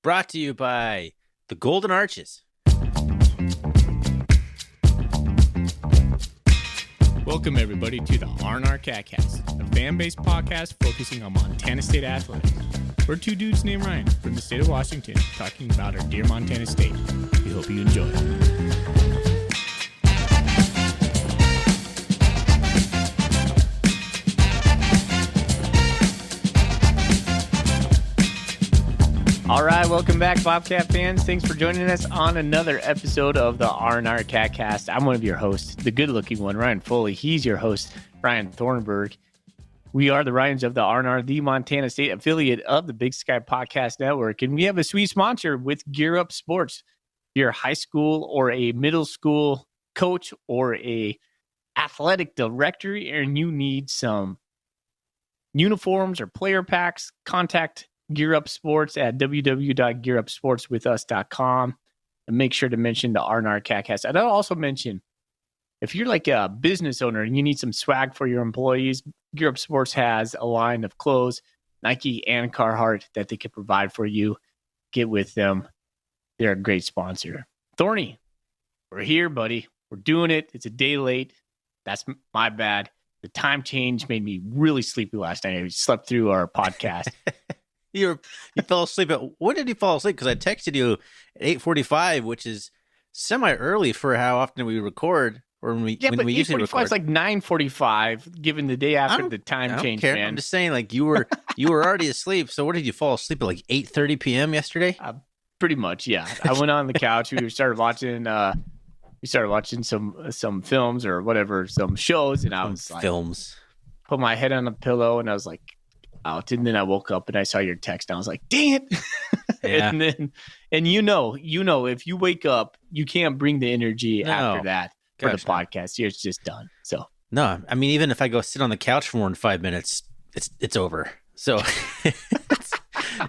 brought to you by the Golden Arches. Welcome, everybody, to the Headliner.app, a fan-based podcast focusing on Montana State athletics. We're two dudes named Ryan from the state of Washington talking about our dear Montana State. We hope you enjoy. All right, welcome back, Bobcat fans. Thanks for joining us on another episode of the Headliner.app. I'm one of your hosts, the good-looking one, Ryan Foley. He's your host, Ryan Thornburg. We are the Ryans of the Headliner, the Montana State affiliate of the Big Sky Podcast Network, and we have a sweet sponsor with Gear Up Sports. If you're a high school or a middle school coach or a athletic director, and you need some uniforms or player packs, contact Gear Up Sports at www.gearupsportswithus.com, and make sure to mention the Headliner.app. I'd also mention, if you're like a business owner and you need some swag for your employees, Gear Up Sports has a line of clothes, Nike and Carhartt, that they can provide for you. Get with them. They're a great sponsor. Thorny, we're here, buddy. We're doing it. It's a day late. That's my bad. The time change made me really sleepy last night. I slept through our podcast. You fell asleep when did you fall asleep? Because I texted you at 8:45, which is semi-early for how often we record, or when we usually record. It's like 9:45, given the day after the time change. Care. Man. I'm just saying, like you were already asleep. So what did you fall asleep at, like 8:30 p.m. yesterday? Pretty much, yeah. I went on the couch. We started watching some films or whatever, some shows, and I was like, put my head on a pillow, and I was like, out. And then I woke up and I saw your text and I was like, dang it. Yeah. and you know, if you wake up, you can't bring the energy after that for the podcast. It's just done. So no, I mean, even if I go sit on the couch for more than 5 minutes, it's over. So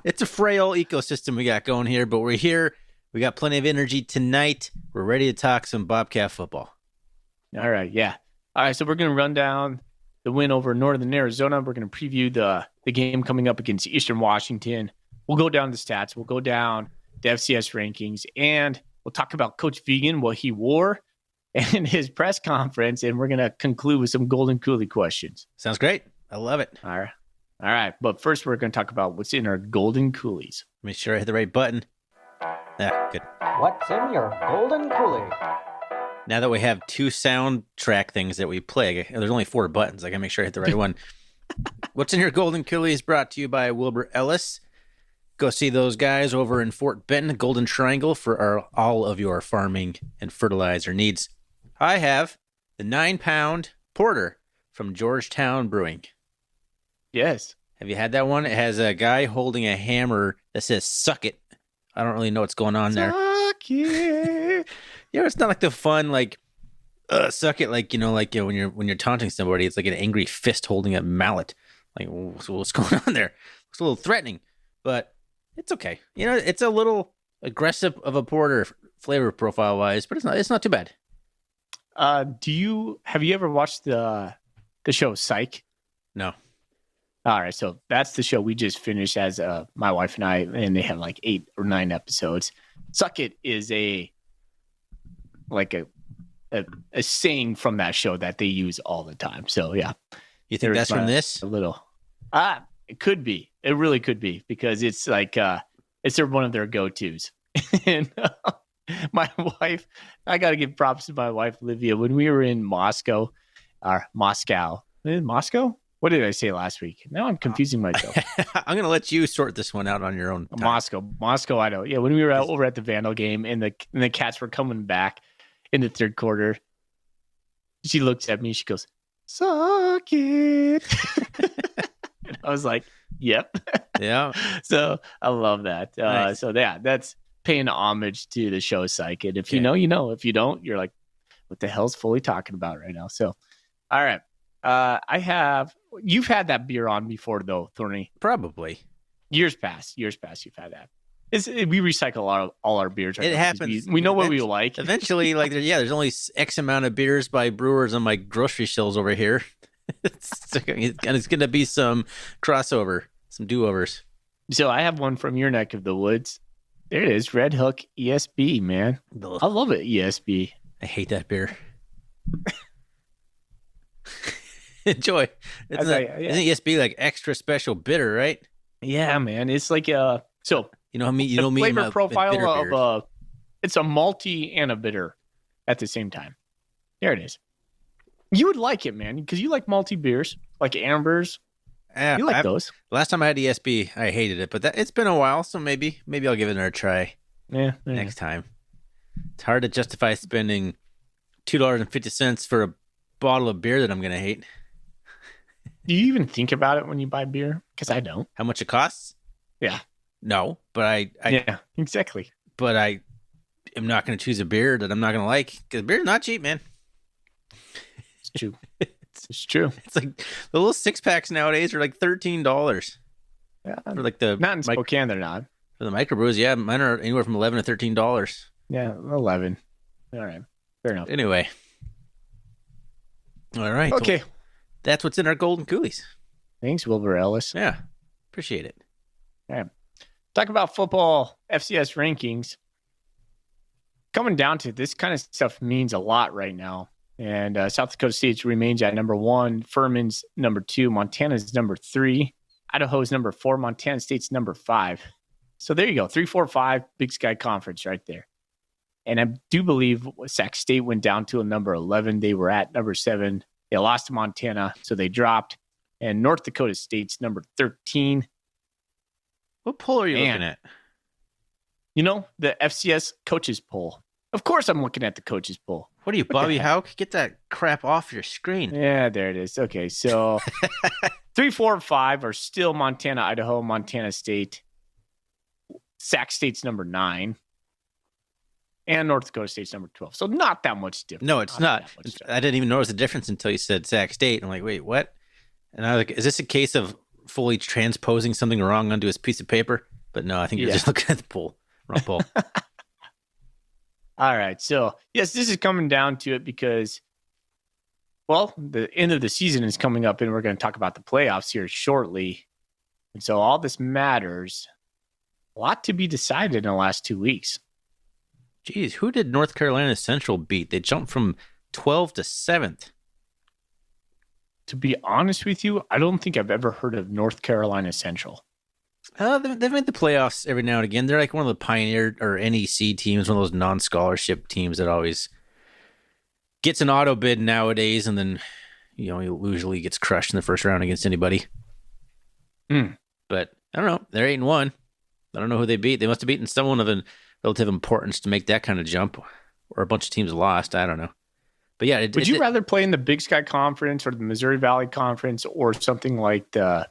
it's a frail ecosystem we got going here, but we're here. We got plenty of energy tonight. We're ready to talk some Bobcat football. All right. Yeah. All right. So we're going to run down the win over Northern Arizona. We're going to preview the game coming up against Eastern Washington. We'll go down the stats. We'll go down the FCS rankings, and we'll talk about Coach Vigen, what he wore, and his press conference, and we're going to conclude with some Golden Coolie questions. Sounds great. I love it. All right. But first, we're going to talk about what's in our Golden Coolies. Make sure I hit the right button. Yeah, good. What's in your Golden Coolie? Now that we have two soundtrack things that we play, there's only 4 buttons. I got to make sure I hit the right one. What's in your Golden Coolie is brought to you by Wilbur Ellis. Go see those guys over in Fort Benton, Golden Triangle, for all of your farming and fertilizer needs. I have the 9-pound porter from Georgetown Brewing. Yes. Have you had that one? It has a guy holding a hammer that says, suck it. I don't really know what's going on there. Suck it. Yeah, it's not like the fun, like, suck it, like, when you're taunting somebody, it's like an angry fist holding a mallet. Like, what's going on there? It's a little threatening, but it's okay. It's a little aggressive of a porter flavor profile wise, but it's not too bad. Have you ever watched the show Psych? No. All right, so that's the show we just finished as my wife and I, and they have like 8 or 9 episodes. Suck it is a saying from that show that they use all the time. So yeah, you think that's from this? A little. It could be. It really could be, because it's like it's one of their go-tos. And my wife, I got to give props to my wife Livia. When we were in Moscow. What did I say last week? Now I'm confusing myself. I'm going to let you sort this one out on your own time. Moscow, Idaho. Yeah, when we were over at the Vandal game and the Cats were coming back in the third quarter, she looks at me. She goes, "Suck it." And I was like, "Yep." Yeah. So I love that. Nice. So yeah, that's paying homage to the show Psych. And if you know, you know. If you don't, you're like, "What the hell's Foley talking about right now?" So, all right. You've had that beer on before though, Thorny. Probably. Years past, you've had that. We recycle all our beers. Right it now, happens. We know what we like. Eventually, there's only X amount of beers by brewers on my grocery shelves over here. It's going to be some crossover, some do-overs. So I have one from your neck of the woods. There it is. Red Hook ESB, man. Ugh, I love it, ESB. I hate that beer. Enjoy. I tell ya, yeah. Isn't ESB like extra special bitter, right? Yeah, man. It's like so You know me. You the know me. and flavor my profile bitter of beers. it's a malty and a bitter at the same time. There it is. You would like it, man, because you like malty beers, like ambers. Yeah, You like those. last time I had ESB, I hated it, but it's been a while, so maybe I'll give it another try Yeah. next time. It's hard to justify spending $2.50 for a bottle of beer that I'm gonna hate. Do you even think about it when you buy beer? Because I don't. How much it costs? Yeah. No, but Yeah, exactly. but I am not going to choose a beer that I'm not going to like because beer's not cheap, man. It's true. It's true. It's like the little 6-packs nowadays are like $13 Yeah. for like the Not in Spokane, they're not. for the microbrews. Yeah, mine are anywhere from $11 to $13. Yeah, 11. All right. Fair enough. Anyway, all right. Okay. Well, that's what's in our golden coolies. Thanks, Wilbur Ellis. Yeah, appreciate it. Talk about football FCS rankings. Coming down to this kind of stuff means a lot right now. And South Dakota State remains at number 1. Furman's number 2. Montana's number 3. Idaho's number 4. Montana State's number 5. So there you go. 3, 4, 5, Big Sky Conference right there. And I do believe Sac State went down to a number 11. They were at number 7. They lost to Montana, so they dropped. And North Dakota State's number 13. What poll are you Man. looking at? You know, the FCS coaches poll. Of course I'm looking at the coaches poll. What are you, the Bobby heck? Houck? Get that crap off your screen. Yeah, there it is. Okay, so 3, 4, 5 are still Montana, Idaho, Montana State. Sac State's number 9. And North Dakota State's number 12. So not that much difference. No, it's not. that much difference. I didn't even notice the difference until you said Sac State. I'm like, wait, what? And I was like, is this a case of fully transposing something wrong onto his piece of paper? But no, I think you're Yeah. just looking at the poll. Wrong poll. All right. So, yes, this is coming down to it because, well, the end of the season is coming up and we're going to talk about the playoffs here shortly. And so all this matters. A lot to be decided in the last 2 weeks. Geez, who did North Carolina Central beat? They jumped from 12 to 7th. To be honest with you, I don't think I've ever heard of North Carolina Central. They've made the playoffs every now and again. They're like one of the Pioneer or NEC teams, one of those non-scholarship teams that always gets an auto bid nowadays, and then he usually gets crushed in the first round against anybody. But I don't know. They're 8-1. I don't know who they beat. They must have beaten someone of a relative importance to make that kind of jump, or a bunch of teams lost. I don't know. But yeah, Would you rather play in the Big Sky Conference or the Missouri Valley Conference or something like the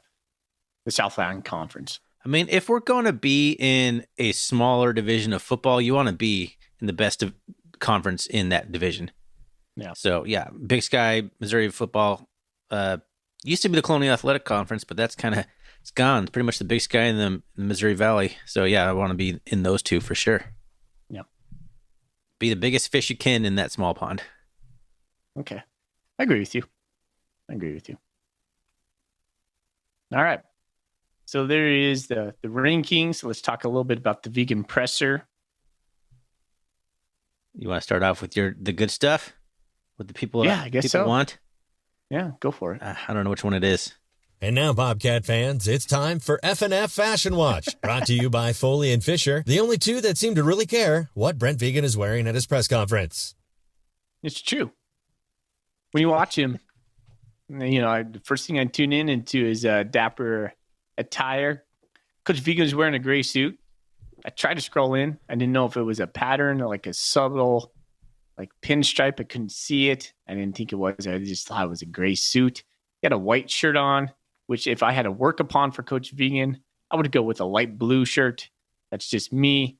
Southland Conference? I mean, if we're going to be in a smaller division of football, you want to be in the best of conference in that division. Yeah. So yeah, Big Sky, Missouri football used to be the Colonial Athletic Conference, but it's gone. It's pretty much the Big Sky and the Missouri Valley. So yeah, I want to be in those two for sure. Yeah. Be the biggest fish you can in that small pond. Okay. I agree with you. All right. So there is the rankings. Let's talk a little bit about the vegan presser. You want to start off with the good stuff? What the people I guess people so. want? Yeah, go for it. I don't know which one it is. And now, Bobcat fans, it's time for F&F Fashion Watch, brought to you by Foley and Fisher, the only two that seem to really care what Brent Vegan is wearing at his press conference. It's true. When you watch him, the first thing I tune into is dapper attire. Coach Vegan is wearing a gray suit. I tried to scroll in. I didn't know if it was a pattern or like a subtle pinstripe. I couldn't see it. I didn't think it was. I just thought it was a gray suit. He had a white shirt on, which if I had to work upon for Coach Vegan, I would go with a light blue shirt. That's just me.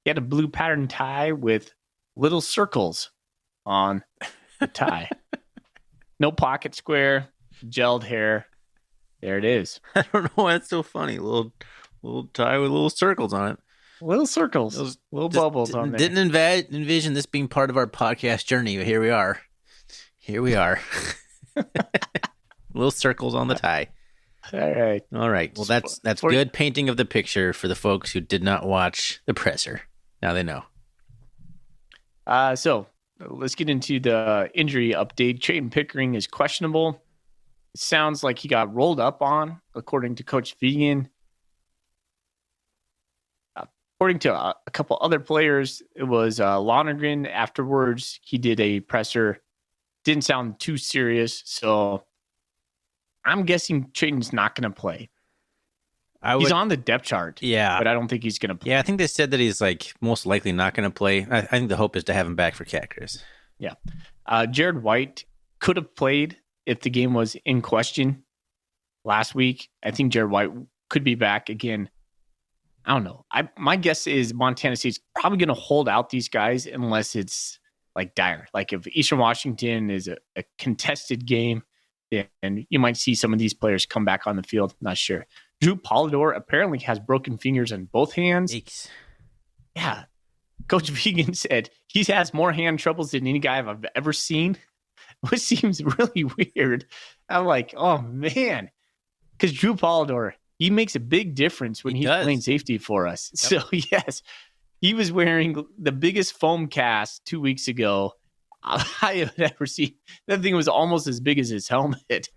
He had a blue pattern tie with little circles on the tie. No pocket square, gelled hair. There it is. I don't know why it's so funny. Little tie with little circles on it. Little circles, little bubbles on there. Didn't envision this being part of our podcast journey, but here we are. Little circles on the tie. All right. All right. Well, that's For- good painting of the picture for the folks who did not watch the presser. Now they know. So let's get into the injury update. Trayton Pickering is questionable. It sounds like he got rolled up on, according to Coach Vegan. According to a couple other players, it was Lonergan. Afterwards, he did a presser. Didn't sound too serious. So I'm guessing Trayton's not going to play. He's on the depth chart. Yeah. But I don't think he's going to play. Yeah, I think they said that he's like most likely not going to play. I think the hope is to have him back for Cat Chris. Yeah. Jared White could have played if the game was in question last week. I think Jared White could be back again. I don't know. My guess is Montana State's probably going to hold out these guys unless it's like dire. Like if Eastern Washington is a contested game, then you might see some of these players come back on the field. Not sure. Drew Polidor apparently has broken fingers on both hands. Yikes. Yeah. Coach Vegan said he has more hand troubles than any guy I've ever seen, which seems really weird. I'm like, oh, man. Because Drew Polidor, he makes a big difference when he's playing safety for us. Yep. So, yes, he was wearing the biggest foam cast 2 weeks ago I have ever seen. That thing was almost as big as his helmet. It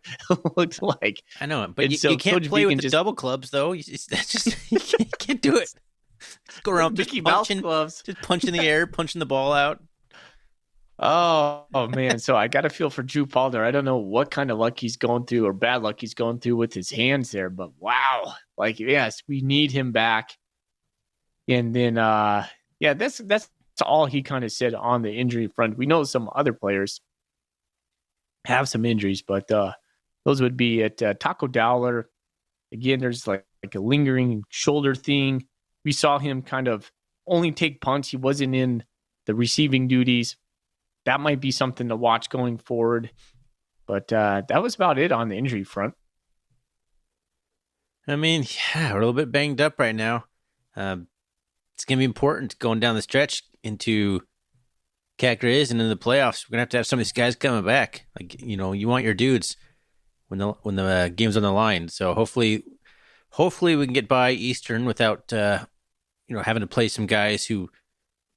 looked like. I know, but you can't play with the double clubs, though. That's just you can't do it. Just go around Mickey Mouse gloves, just punch in the air, punching the ball out. Oh man! So I got to feel for Drew Polidor. I don't know what kind of luck he's going through or bad luck he's going through with his hands there, but wow! Like, yes, we need him back. And then, yeah, that's all he kind of said on the injury front. We know some other players have some injuries, but those would be at Taco Dowler. Again, there's like a lingering shoulder thing. We saw him kind of only take punts. He wasn't in the receiving duties. That might be something to watch going forward. But that was about it on the injury front. I mean, yeah, we're a little bit banged up right now. It's going to be important going down the stretch into Cat Grizz and in the playoffs. We're going to have some of these guys coming back. Like, you know, you want your dudes when the game's on the line. So hopefully we can get by Eastern without, having to play some guys who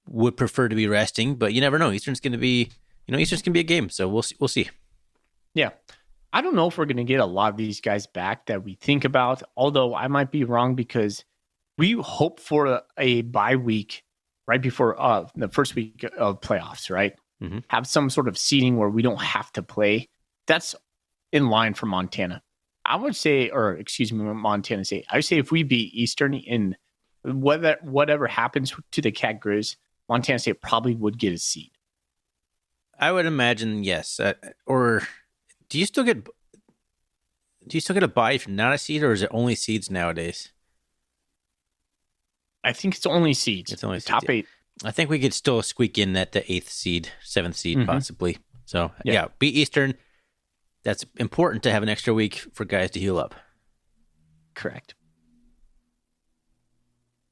would prefer to be resting, but you never know. Eastern's going to be a game. So we'll see. Yeah. I don't know if we're going to get a lot of these guys back that we think about, although I might be wrong because we hope for a bye week right before the first week of playoffs, right? Mm-hmm. Have some sort of seating where we don't have to play. That's in line for Montana. I would say, Montana State. I would say if we beat Eastern in whatever happens to the Cat Grizz, Montana State probably would get a seed. I would imagine, yes. Or do you still get a bye if you're not a seed, or is it only seeds nowadays? I think it's only seeds. It's only top 8. I think we could still squeak in at the 8th seed, 7th seed, possibly. So, yeah, beat Eastern. That's important to have an extra week for guys to heal up. Correct.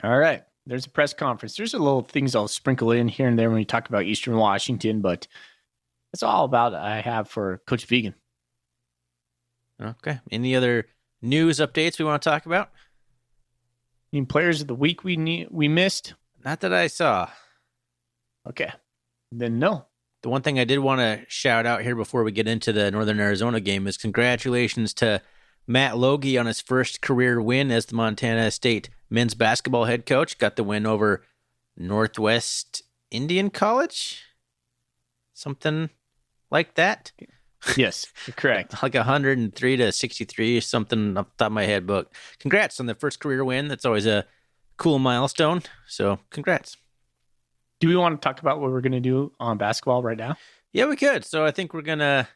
All right. There's a press conference. There's a little things I'll sprinkle in here and there when we talk about Eastern Washington, but that's all about I have for Coach Vegan. Okay. Any other news updates we want to talk about? Any players of the week we missed? Not that I saw. Okay. Then no. The one thing I did want to shout out here before we get into the Northern Arizona game is congratulations to Matt Logie on his first career win as the Montana State men's basketball head coach. Got the win over Northwest Indian College. Something like that. Yes, correct. Like 103-63 or something off the top of my head. But congrats on the first career win. That's always a cool milestone. So congrats. Do we want to talk about what we're going to do on basketball right now? Yeah, we could. So I think we're going to,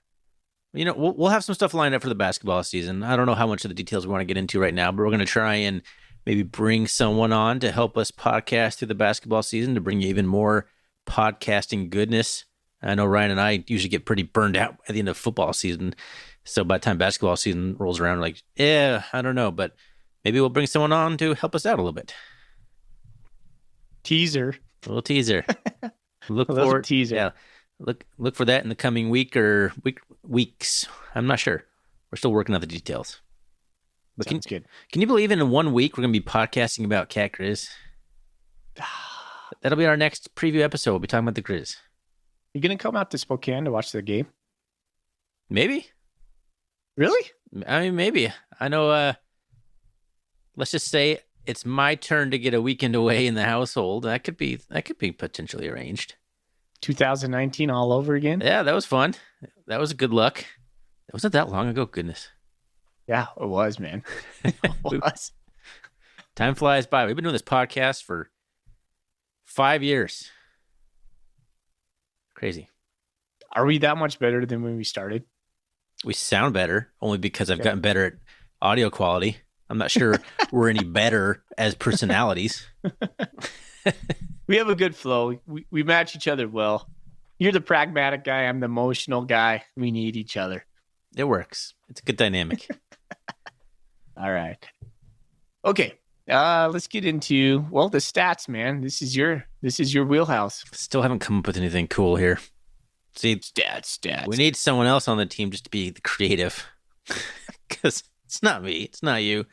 we'll have some stuff lined up for the basketball season. I don't know how much of the details we want to get into right now, but we're going to try and maybe bring someone on to help us podcast through the basketball season to bring you even more podcasting goodness. I know Ryan and I usually get pretty burned out at the end of football season. So by the time basketball season rolls around, we're like, yeah, I don't know, but maybe we'll bring someone on to help us out a little bit. Teaser. A little teaser. Look for teaser. Yeah. Look for that in the coming week or weeks. I'm not sure. We're still working out the details. But Sounds good. Can you believe in 1 week we're going to be podcasting about Cat Grizz? That'll be our next preview episode. We'll be talking about the Grizz. You going to come out to Spokane to watch the game? Maybe. Really? I mean, maybe. I know, let's just say it's my turn to get a weekend away in the household. That could be potentially arranged. 2019 all over again? Yeah, that was fun. That was good luck. That wasn't that long ago. Goodness. Yeah, it was, man. It was. Time flies by. We've been doing this podcast for 5 years. Crazy. Are we that much better than when we started? We sound better only because I've gotten better at audio quality. I'm not sure we're any better as personalities. We have a good flow. We match each other well. You're the pragmatic guy. I'm the emotional guy. We need each other. It works. It's a good dynamic. All right. Okay. Let's get into the stats, man. This is your wheelhouse. Still haven't come up with anything cool here. See, Stats. we need someone else on the team just to be the creative. Because it's not me. It's not you.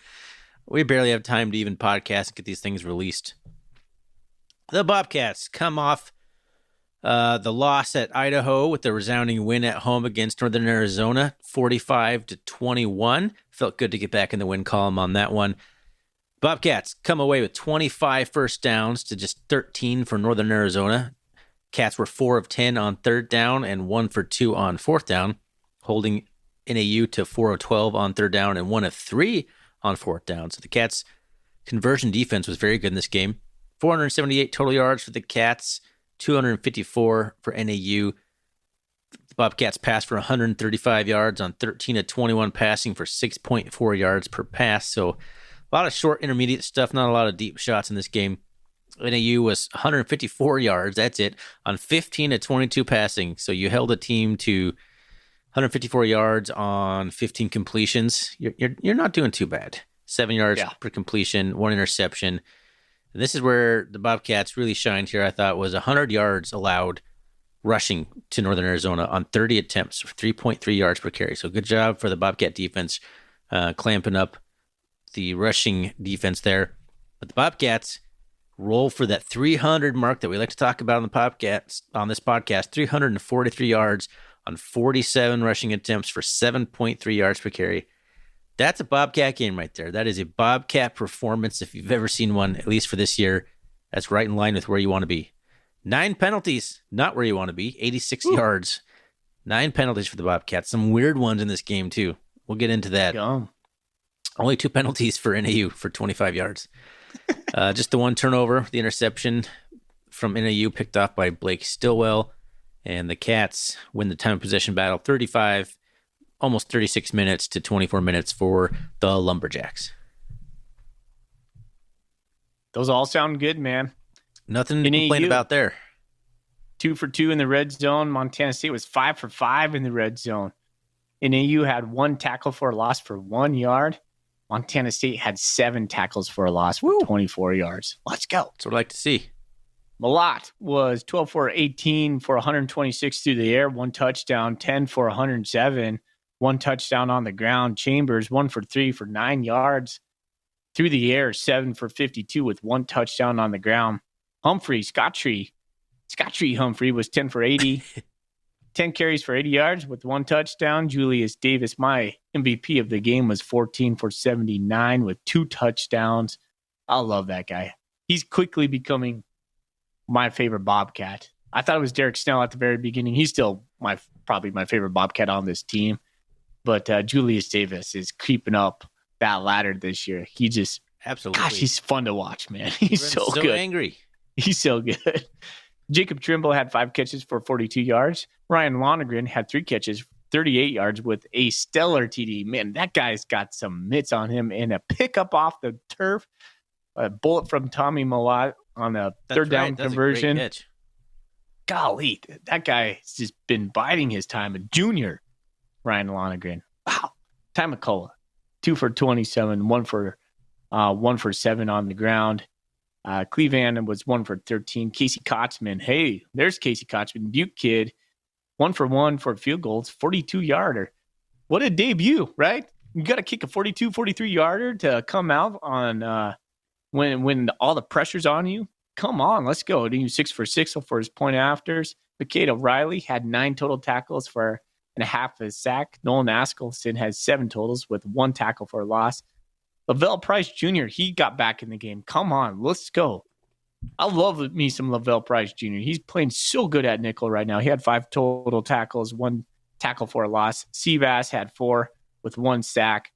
We barely have time to even podcast and get these things released. The Bobcats come off the loss at Idaho with a resounding win at home against Northern Arizona, 45-21. Felt good to get back in the win column on that one. Bobcats come away with 25 first downs to just 13 for Northern Arizona. Cats were 4 of 10 on third down and 1 for 2 on fourth down, holding NAU to 4 of 12 on third down and 1 of 3 on fourth down. So the Cats' conversion defense was very good in this game. 478 total yards for the Cats, 254 for NAU. The Bobcats passed for 135 yards on 13 of 21 passing for 6.4 yards per pass. So a lot of short intermediate stuff, not a lot of deep shots in this game. NAU was 154 yards, that's it, on 15 of 22 passing. So you held a team to 154 yards on 15 completions. You're not doing too bad. 7 yards per completion, 1 interception. And this is where the Bobcats really shined here, I thought, was 100 yards allowed rushing to Northern Arizona on 30 attempts for 3.3 yards per carry. So good job for the Bobcat defense clamping up the rushing defense there. But the Bobcats roll for that 300 mark that we like to talk about on this podcast, 343 yards on 47 rushing attempts for 7.3 yards per carry. That's a Bobcat game right there. That is a Bobcat performance if you've ever seen one, at least for this year. That's right in line with where you want to be. 9 penalties, not where you want to be. 86 yards. 9 penalties for the Bobcats. Some weird ones in this game, too. We'll get into that. Yum. Only 2 penalties for NAU for 25 yards. Just the 1 turnover, the interception from NAU picked off by Blake Stillwell. And the Cats win the time of possession battle 35, almost 36 minutes to 24 minutes for the Lumberjacks. Those all sound good, man. Nothing to complain about there. 2 for 2 in the red zone. Montana State was 5 for 5 in the red zone. NAU had 1 tackle for a loss for 1 yard. Montana State had 7 tackles for a loss for 24 yards. Let's go. That's what I like to see. Malott was 12 for 18 for 126 through the air, 1 touchdown, 10 for 107, 1 touchdown on the ground. Chambers, 1 for 3 for 9 yards. Through the air, 7 for 52 with 1 touchdown on the ground. Scottree Humphrey was 10 for 80, 10 carries for 80 yards with 1 touchdown. Julius Davis, my MVP of the game, was 14 for 79 with 2 touchdowns. I love that guy. He's quickly becoming my favorite Bobcat. I thought it was Derek Snell at the very beginning. He's still probably my favorite Bobcat on this team. But Julius Davis is creeping up that ladder this year. He just, absolutely, gosh, he's fun to watch, man. He's so good. Angry. He's so good. Jacob Trimble had 5 catches for 42 yards. Ryan Lonergan had 3 catches, 38 yards with a stellar TD. Man, that guy's got some mitts on him and a pickup off the turf. A bullet from Tommy Malott on a third down conversion. Golly, that guy has just been biding his time. A junior, Ryan Lonergan. Wow. Ty McCullough, 2 for 27, 1 for 7 on the ground. Cleveland was 1 for 13. Casey Kotzman, hey, there's Casey Kotzman, Butte kid, 1 for 1 for field goals, 42-yarder. What a debut, right? You got to kick a 42, 43 yarder to come out on when all the pressure's on you. Come on, let's go. He was 6 for 6 for his point afters. Makeda Riley had 9 total tackles for and a half of a sack. Nolan Askelson has 7 totals with 1 tackle for a loss. Lavelle Price Jr., he got back in the game. Come on, let's go. I love me some Lavelle Price Jr. He's playing so good at nickel right now. He had 5 total tackles, 1 tackle for a loss. Seabass had 4 with 1 sack.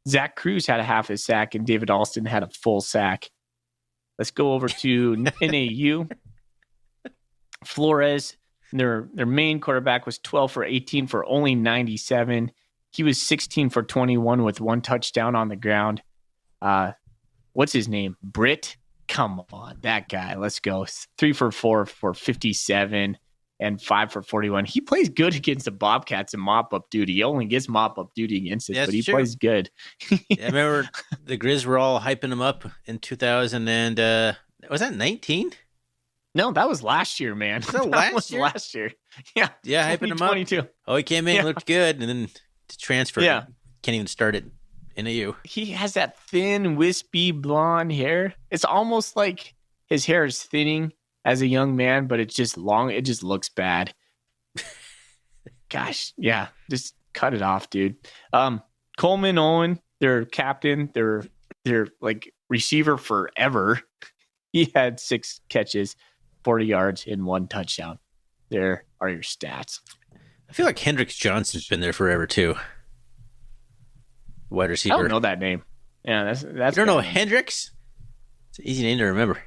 Zach Cruz had a half a sack, and David Alston had a full sack. Let's go over to NAU. Flores, their main quarterback, was 12 for 18 for only 97. He was 16 for 21 with 1 touchdown on the ground. What's his name? Britt? Come on, that guy. Let's go. 3 for 4 for 57 and 5 for 41. He plays good against the Bobcats in mop-up duty. He only gets mop-up duty against it, That's but he true. plays good. I remember the Grizz were all hyping him up in 2000 and was that 19? No, that was last year, man. that That last was year? last year. Yeah. Yeah, hyping him up. 22. Oh, he came in, Yeah. looked good, and then to transfer. Yeah. Can't even start it. NAU. He has that thin, wispy blonde hair. It's almost like his hair is thinning as a young man, but it's just long. It just looks bad. Gosh, yeah, just cut it off, dude. Coleman Owen, their captain, their like receiver forever. He had 6 catches, 40 yards, and 1 touchdown. There are your stats. I feel like Hendricks Johnson's been there forever too. Wide receiver. I don't know that name. Yeah, that's. You don't know Hendricks? It's an easy name to remember.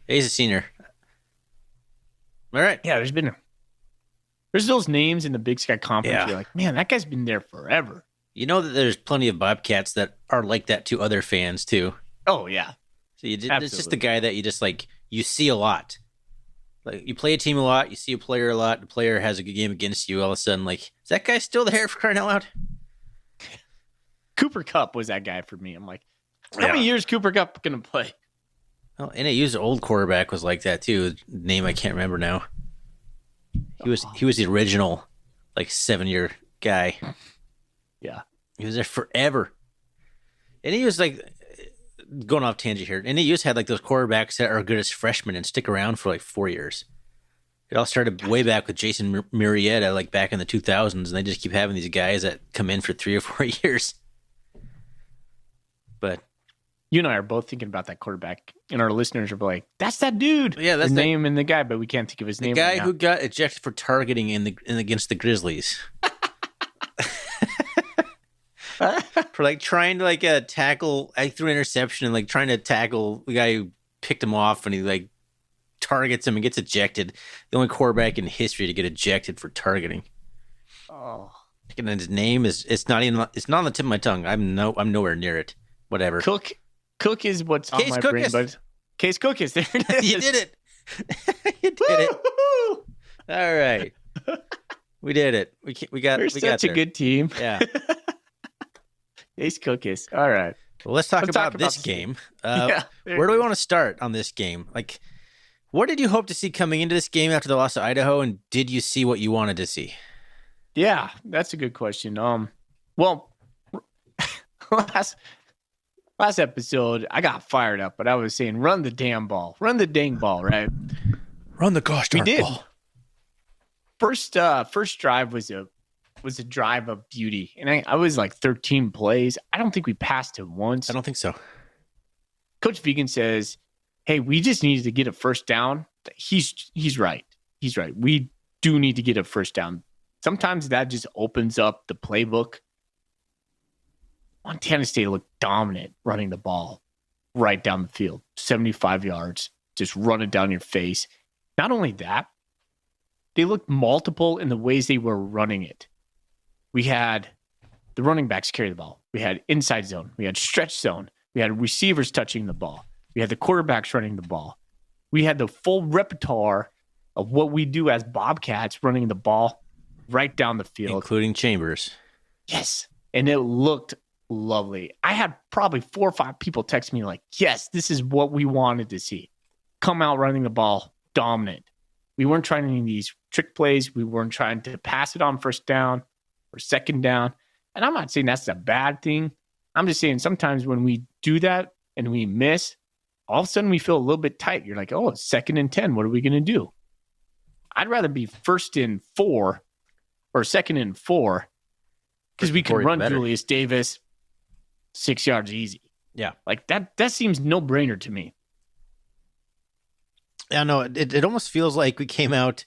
He's a senior. All right. Yeah, there's those names in the Big Sky Conference. Yeah. You're like, man, that guy's been there forever. You know that there's plenty of Bobcats that are like that to other fans too. Oh yeah, So it's just Absolutely. the guy that you just like, you see a lot. Like you play a team a lot, you see a player a lot, the player has a good game against you, all of a sudden, like, is that guy still there for crying out loud? Cooper Kupp was that guy for me. I'm like, how Yeah. many years Cooper Kupp gonna play? Well, NAU's old quarterback was like that too. Name I can't remember now. He was the original, like 7-year guy. Yeah. He was there forever. And he was like, going off tangent here, and he used had like those quarterbacks that are good as freshmen and stick around for like 4 years. It all started way back with Jason Murrieta, like back in the 2000s, and they just keep having these guys that come in for 3 or 4 years. But You and I are both thinking about that quarterback, and our listeners are like, "That's that dude." Yeah, that's the the- name and the guy, but we can't think of his the name. guy right who now. got ejected for targeting in against the Grizzlies. For like trying to like tackle, I threw an interception and like trying to tackle the guy who picked him off, and he like targets him and gets ejected. The only quarterback in history to get ejected for targeting. Oh, And his name is it's not on the tip of my tongue. I'm nowhere near it. Whatever. Cook is what's on Case my Cook brain, is- but Case Cook is there. It is. You did it. You did it. Woo-hoo! All right. We did it. We got We're we got such a there. good team. Yeah. Case Cook is all right. Well, let's talk Let's about talk about this this game. Yeah, there Where do it we is. want to start on this game? Like, what did you hope to see coming into this game after the loss to Idaho, and did you see what you wanted to see? Yeah, that's a good question. Well, last episode I got fired up, but I was saying run the damn ball, run the dang ball, right? Run the gosh We did. First drive was a drive of beauty, and I was like 13 plays. I don't think we passed it once. I don't think so. Coach Vegan says, "Hey, we just needed to get a first down." He's right. He's right. We do need to get a first down. Sometimes that just opens up the playbook. Montana State looked dominant running the ball right down the field, 75 yards, just run it down your face. Not only that, they looked multiple in the ways they were running it. We had the running backs carry the ball. We had inside zone. We had stretch zone. We had receivers touching the ball. We had the quarterbacks running the ball. We had the full repertoire of what we do as Bobcats running the ball right down the field. Including Chambers. Yes. And it looked lovely. I had probably 4 or 5 people text me like, yes, this is what we wanted to see. Come out running the ball, dominant. We weren't trying any of these trick plays. We weren't trying to pass it on first down or second down. And I'm not saying that's a bad thing. I'm just saying sometimes when we do that and we miss, all of a sudden we feel a little bit tight. You're like, oh, it's 2nd and 10. What are we going to do? I'd rather be 1st and 4 or 2nd and 4 because we can run Julius Davis 6 yards easy. Yeah. Like that seems no-brainer to me. Yeah, no, it almost feels like we came out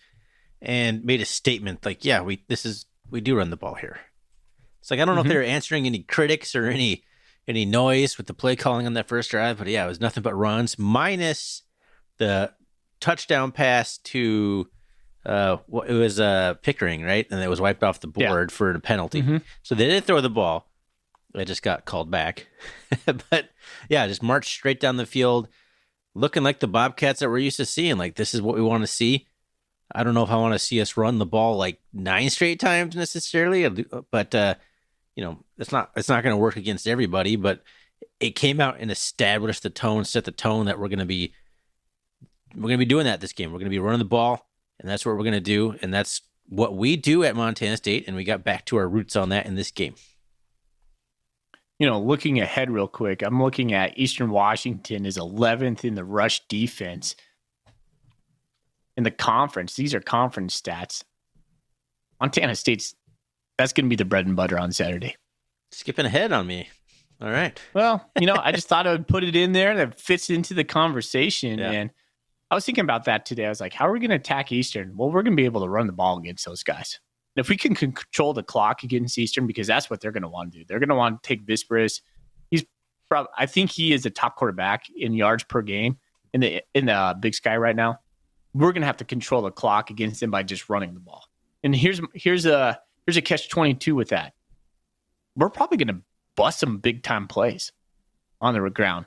and made a statement like, yeah, we do run the ball here. It's like, I don't know if they were answering any critics or any noise with the play calling on that first drive, but yeah, it was nothing but runs minus the touchdown pass to it was Pickering, right? And it was wiped off the board for a penalty. So they didn't throw the ball. It just got called back. But yeah, just marched straight down the field, looking like the Bobcats that we're used to seeing. Like, this is what we want to see. I don't know if I want to see us run the ball like 9 straight times necessarily, but it's not going to work against everybody. But it came out and established the tone, set the tone that we're going to be doing that this game. We're going to be running the ball, and that's what we're going to do, and that's what we do at Montana State, and we got back to our roots on that in this game. Looking ahead real quick, I'm looking at Eastern Washington is 11th in the rush defense in the conference. These are conference stats. Montana State's, that's going to be the bread and butter on Saturday. Skipping ahead on me. All right. Well, I just thought I would put it in there that fits into the conversation. Yeah. And I was thinking about that today. I was like, how are we going to attack Eastern? Well, we're going to be able to run the ball against those guys. And if we can control the clock against Eastern, because that's what they're going to want to do. They're going to want to take Visperis. I think he is the top quarterback in yards per game in the Big Sky right now. We're going to have to control the clock against them by just running the ball. And here's a catch-22 with that. We're probably going to bust some big-time plays on the ground.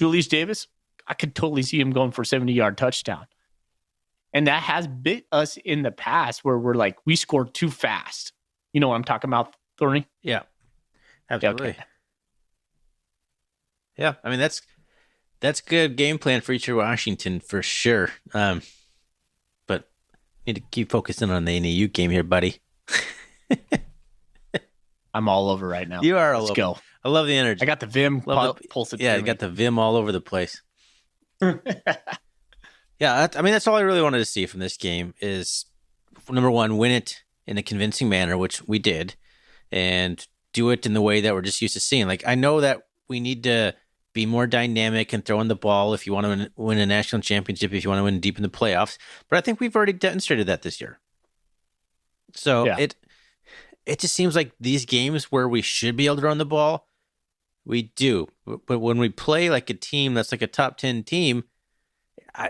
Julius Davis, I could totally see him going for a 70-yard touchdown. And that has bit us in the past where we're like, we scored too fast. You know what I'm talking about, Thorny? Yeah, absolutely. Okay. Yeah, I mean, that's good game plan for Eastern Washington for sure. But need to keep focusing on the NAU game here, buddy. I'm all over right now. You are all Let's over. go. I love the energy. I got the Vim pulsing. Yeah, you got the Vim all over the place. Yeah, I mean, that's all I really wanted to see from this game is, number one, win it in a convincing manner, which we did, and do it in the way that we're just used to seeing. Like, I know that we need to be more dynamic and throwing the ball if you want to win a national championship, if you want to win deep in the playoffs. But I think we've already demonstrated that this year. So yeah. It just seems like these games where we should be able to run the ball, we do. But when we play like a team that's like a top 10 team,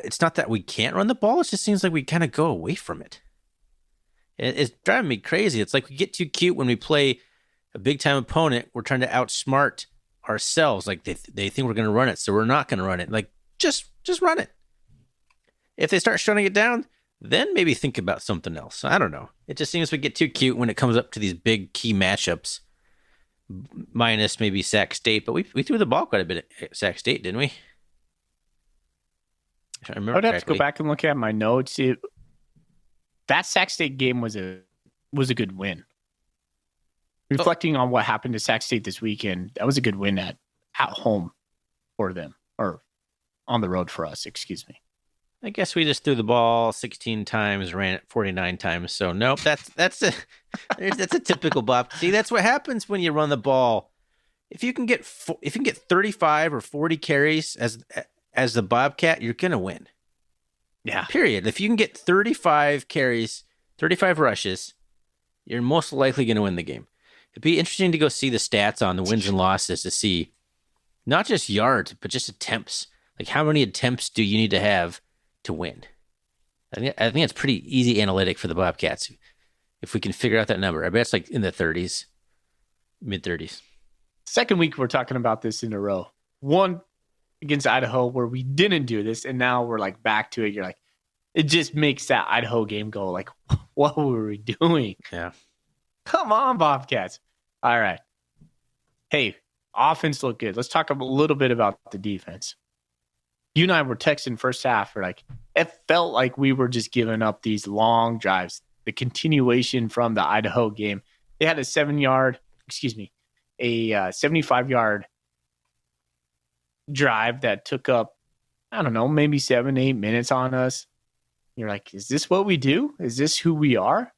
it's not that we can't run the ball. It just seems like we kind of go away from it. It's driving me crazy. It's like we get too cute when we play a big-time opponent. We're trying to outsmart ourselves. Like they think we're going to run it, so we're not going to run it. Like, just run it. If they start shutting it down, then maybe think about something else. I don't know. It just seems we get too cute when it comes up to these big key matchups, minus maybe Sac State. But we threw the ball quite a bit at Sac State, didn't we? I would have to go back and look at my notes. That Sac State game was a good win. Reflecting on what happened to Sac State this weekend, that was a good win at home for them, or on the road for us, excuse me. I guess we just threw the ball 16 times, ran it 49 times. So nope, that's a typical Bob. See, that's what happens when you run the ball. If you can get 35 or 40 carries as the Bobcat, you're gonna win. Yeah. Period. If you can get 35 carries, 35 rushes, you're most likely gonna win the game. It'd be interesting to go see the stats on the wins and losses to see not just yards, but just attempts. Like, how many attempts do you need to have to win? I think it's pretty easy analytic for the Bobcats if we can figure out that number. I bet it's like in the 30s, mid-30s. Second week we're talking about this in a row. One against Idaho where we didn't do this, and now we're like back to it. You're like, it just makes that Idaho game go like, what were we doing? Yeah. Come on, Bobcats. All right. Hey, offense looked good. Let's talk a little bit about the defense. You and I were texting first half. We're like, it felt like we were just giving up these long drives. The continuation from the Idaho game. They had a 7-yard a 75-yard drive that took up, I don't know, maybe 7-8 minutes on us. You're like, is this what we do? Is this who we are?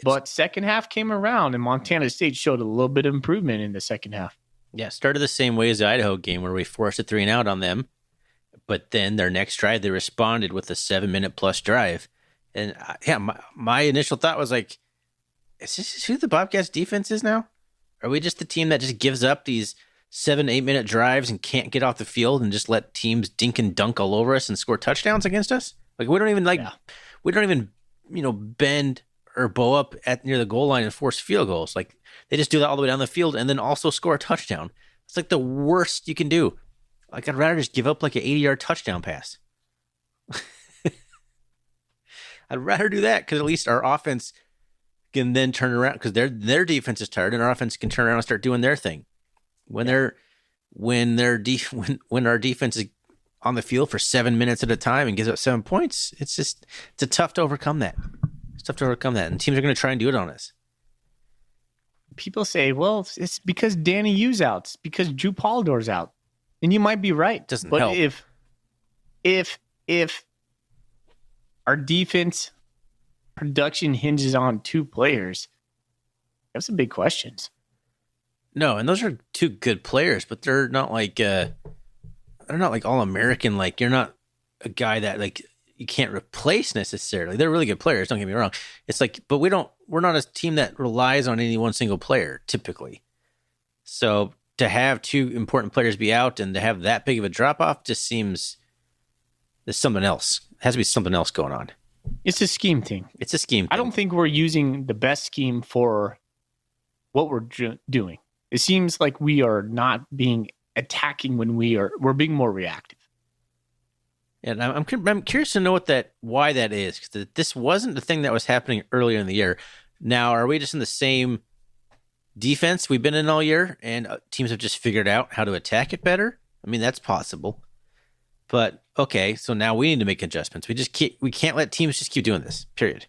But second half came around and Montana State showed a little bit of improvement in the second half. Yeah, started the same way as the Idaho game where we forced a 3-and-out on them. But then their next drive, they responded with a 7-minute plus drive. And my initial thought was like, is this who the Bobcats defense is now? Are we just the team that just gives up these 7-8 minute drives and can't get off the field and just let teams dink and dunk all over us and score touchdowns against us? Like we don't even bend or bow up at near the goal line and force field goals. Like they just do that all the way down the field and then also score a touchdown. It's like the worst you can do. Like I'd rather just give up like an 80-yard touchdown pass. I'd rather do that because at least our offense can then turn around because their defense is tired and our offense can turn around and start doing their thing. When when our defense is on the field for 7 minutes at a time and gives up 7 points, it's tough to overcome that. It's tough to overcome that, and teams are going to try and do it on us. People say, well, it's because Danny U's out. It's because Drew Polidor's out. And you might be right. Doesn't but help. If our defense production hinges on two players, that's some big questions. No, and those are two good players, but they're not like all American. Like you're not a guy that like you can't replace necessarily. They're really good players. Don't get me wrong. It's like, but we're not a team that relies on any one single player typically. So to have two important players be out and to have that big of a drop off just seems there's something else. It has to be something else going on. It's a scheme thing. It's a scheme thing. I don't think we're using the best scheme for what we're doing. It seems like we are not being attacking when we're being more reactive. And I'm curious to know why that is, because this wasn't the thing that was happening earlier in the year. Now, are we just in the same defense we've been in all year, and teams have just figured out how to attack it better? I mean, that's possible. But okay, so now we need to make adjustments. We can't let teams just keep doing this. Period.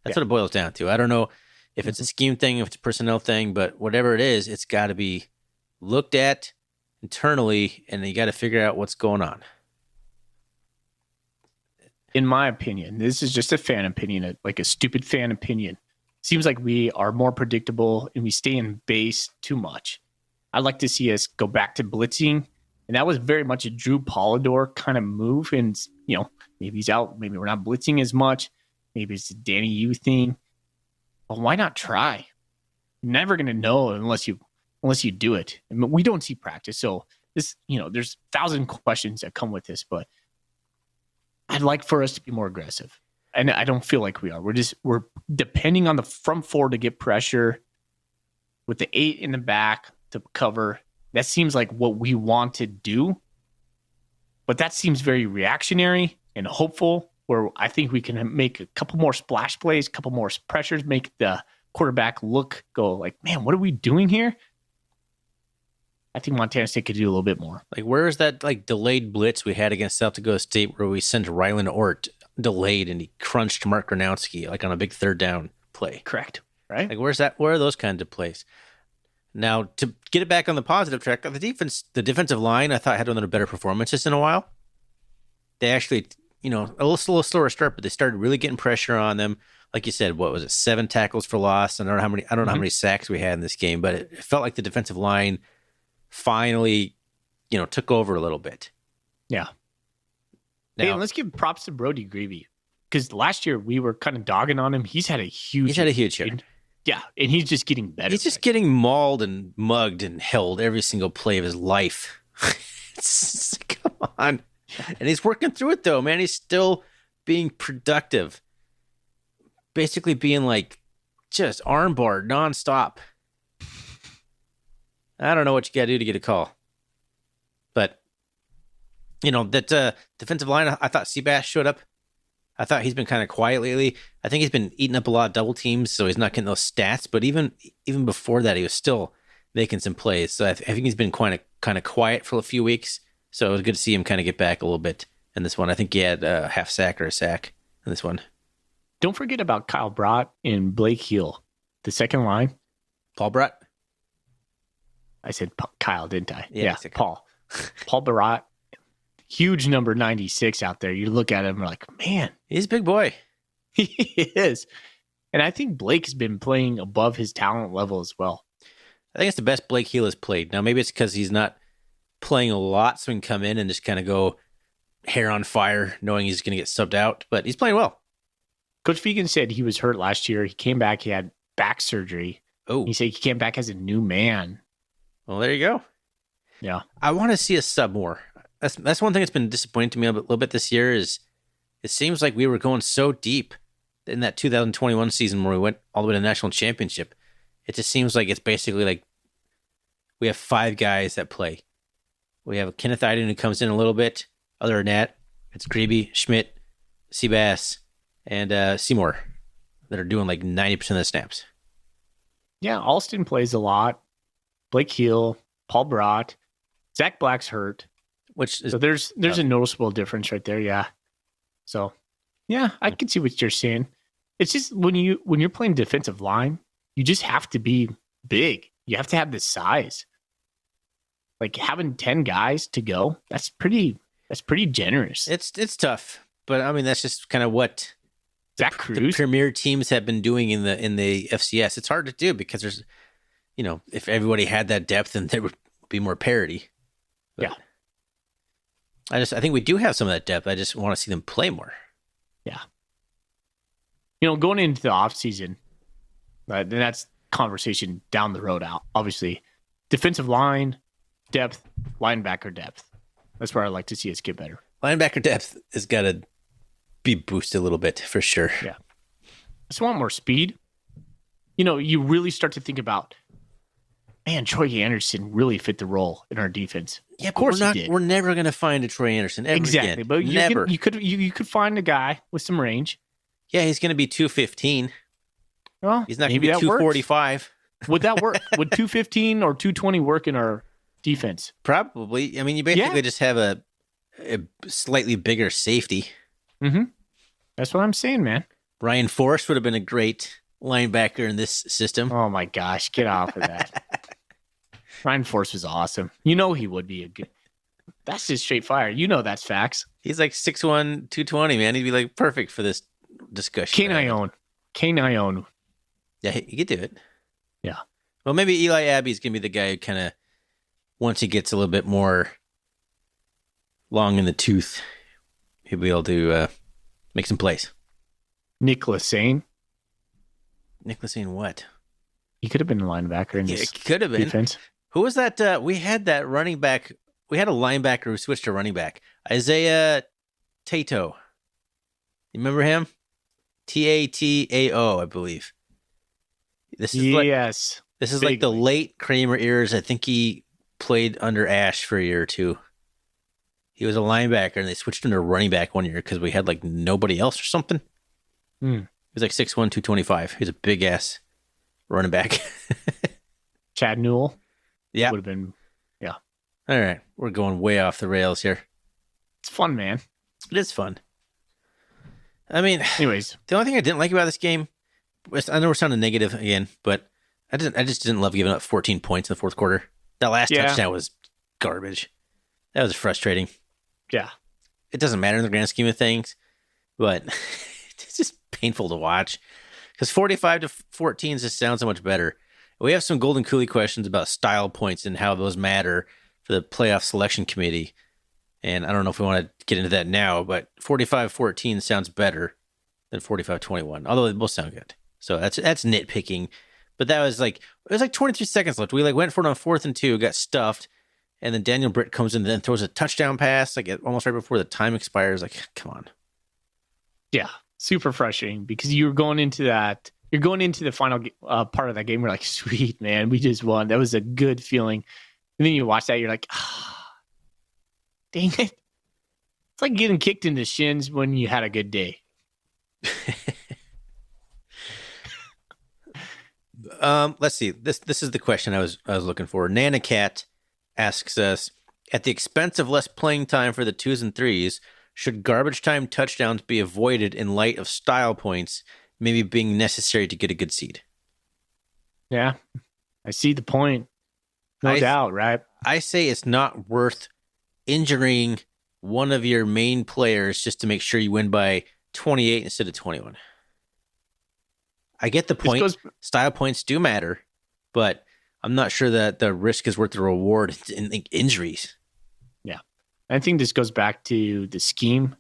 That's what it boils down to. I don't know if it's a scheme thing, if it's a personnel thing, but whatever it is, it's got to be looked at internally, and you got to figure out what's going on. In my opinion, this is just a fan opinion, like a stupid fan opinion. Seems like we are more predictable and we stay in base too much. I'd like to see us go back to blitzing. And that was very much a Drew Polidor kind of move. And, maybe he's out. Maybe we're not blitzing as much. Maybe it's a Danny U thing. But why not try? You're never going to know unless you do it. I mean, we don't see practice. So this, there's 1,000 questions that come with this, but I'd like for us to be more aggressive. And I don't feel like we are. We're depending on the front four to get pressure with the 8 in the back to cover. That seems like what we want to do. But that seems very reactionary and hopeful, where I think we can make a couple more splash plays, a couple more pressures, make the quarterback go like, man, what are we doing here? I think Montana State could do a little bit more. Like, where is that like delayed blitz we had against South Dakota State where we sent Ryland Ort delayed and he crunched Mark Gronowski like on a big third down play? Correct. Right? Like, where's that? Where are those kinds of plays? Now, to get it back on the positive track, the defensive line, I thought had one of the better performances in a while. They actually, a little slower start, but they started really getting pressure on them. Like you said, what was it? 7 tackles for loss. I don't know how many sacks we had in this game, but it felt like the defensive line finally, took over a little bit. Yeah. Now, hey, let's give props to Brody Gravy, because last year we were kind of dogging on him. He's had a huge year. Yeah, and he's just getting better. He's just getting mauled and mugged and held every single play of his life. Come on. And he's working through it, though, man. He's still being productive. Basically being like just armbarred nonstop. I don't know what you got to do to get a call. But, that defensive line, I thought Seabass showed up. I thought he's been kind of quiet lately. I think he's been eating up a lot of double teams, so he's not getting those stats. But even before that, he was still making some plays. So I think he's been kind of quiet for a few weeks. So it was good to see him kind of get back a little bit in this one. I think he had a half sack or a sack in this one. Don't forget about Kyle Brott and Blake Hill, the second line. Paul Brott? I said Kyle, didn't I? Yeah, Yeah, Paul. Paul Barat, huge number 96 out there. You look at him, you're like, man, He's a big boy. he is. And I think Blake has been playing above his talent level as well. I think it's the best Blake Heel has played. Now, maybe it's because he's not playing a lot, so he can come in and just kind of go hair on fire, knowing he's going to get subbed out. But he's playing well. Coach Fegan said he was hurt last year. He came back. He had back surgery. Oh, He said he came back as a new man. well, there you go. Yeah. I want to see a sub more. That's one thing that's been disappointing to me a little bit this year is it seems like we were going so deep in that 2021 season where we went all the way to the national championship. It just seems like it's basically like we have 5 guys that play. We have Kenneth Iden who comes in a little bit. Other than that, it's Grebe, Schmidt, Seabass, and Seymour that are doing like 90% of the snaps. Yeah. Alston plays a lot. Blake Heel, Paul Brott, Zach Black's hurt. Which is So there's a noticeable difference right there. Yeah. So yeah, I can see what you're saying. It's just when you're playing defensive line, you just have to be big. You have to have the size. Like having 10 guys to go, that's pretty generous. it's tough, but I mean that's just kind of what Zach the Cruz. premier teams have been doing in the FCS. It's hard to do because there's, if everybody had that depth, then there would be more parity. But Yeah. I think we do have some of that depth. I just want to see them play more. Going into the offseason, then that's conversation down the road out. Obviously, defensive line depth, linebacker depth. That's where I'd like to see us get better. Linebacker depth has got to be boosted a little bit for sure. Yeah. I just want more speed. You really start to think about, man, Troy Anderson really fit the role in our defense. Yeah, Of course we're he did. We're never going to find a Troy Anderson ever Exactly. again. But Never. you could find a guy with some range. Yeah, he's going to be 215. Well, He's not going to maybe be that works. 245. Would that work? Would 215 or 220 work in our defense? Probably. I mean, you basically just have a slightly bigger safety. Mm-hmm. That's what I'm saying, man. Ryan Forrest would have been a great linebacker in this system. Oh my gosh, get off of that. Ryan Force was awesome. He would be a good. That's just straight fire. That's facts. He's like 6'1", 220, man. He'd be like perfect for this discussion. K-9-own. Yeah, he could do it. Yeah. Well, maybe Eli Abbey's going to be the guy who kind of, once he gets a little bit more long in the tooth, he'll be able to make some plays. Nicholas Sane. Nicholas Sane, what? He could have been a linebacker in Yeah, this it could have been. defense. Who was that? We had that running back. We had a linebacker who switched to running back. Isaiah Tato. You remember him? Tatao, I believe. This is Yes. like the Vaguely. late Kramer ears. I think he played under Ash for a year or two. He was a linebacker, and they switched him to running back one year because we had like nobody else or something. Hmm. He was like 6'1", 225. He was a big ass running back. Chad Newell. Yeah. Would have been. All right, we're going way off the rails here. It's fun, man. It is fun. I mean, Anyways, the only thing I didn't like about this game was, I know we're sounding negative again, but I just didn't love giving up 14 points in the fourth quarter. That last touchdown was garbage. That was frustrating. yeah. It doesn't matter in the grand scheme of things, but it's just painful to watch because 45-14 just sounds so much better. We have some Golden Coolie questions about style points and how those matter for the playoff selection committee. And I don't know if we want to get into that now, but 45-14 sounds better than 45-21, although they both sound good. So that's nitpicking. But that was like, it was like 23 seconds left. We like went for it on 4th and 2, got stuffed. And then Daniel Britt comes in and then throws a touchdown pass, like almost right before the time expires. Like, come on. Yeah. Super frustrating because you're going into the final part of that game. We're like, sweet, man, we just won. That was a good feeling. And then you watch that, you're like, dang it. It's like getting kicked in the shins when you had a good day. Let's see. This is the question I was looking for. Nana Cat asks us, at the expense of less playing time for the 2s and 3s, should garbage time touchdowns be avoided in light of style points maybe being necessary to get a good seed? Yeah. I see the point. No doubt, right? I say it's not worth injuring one of your main players just to make sure you win by 28 instead of 21. I get the point. Style points do matter, but I'm not sure that the risk is worth the reward in injuries. Yeah. I think this goes back to the scheme.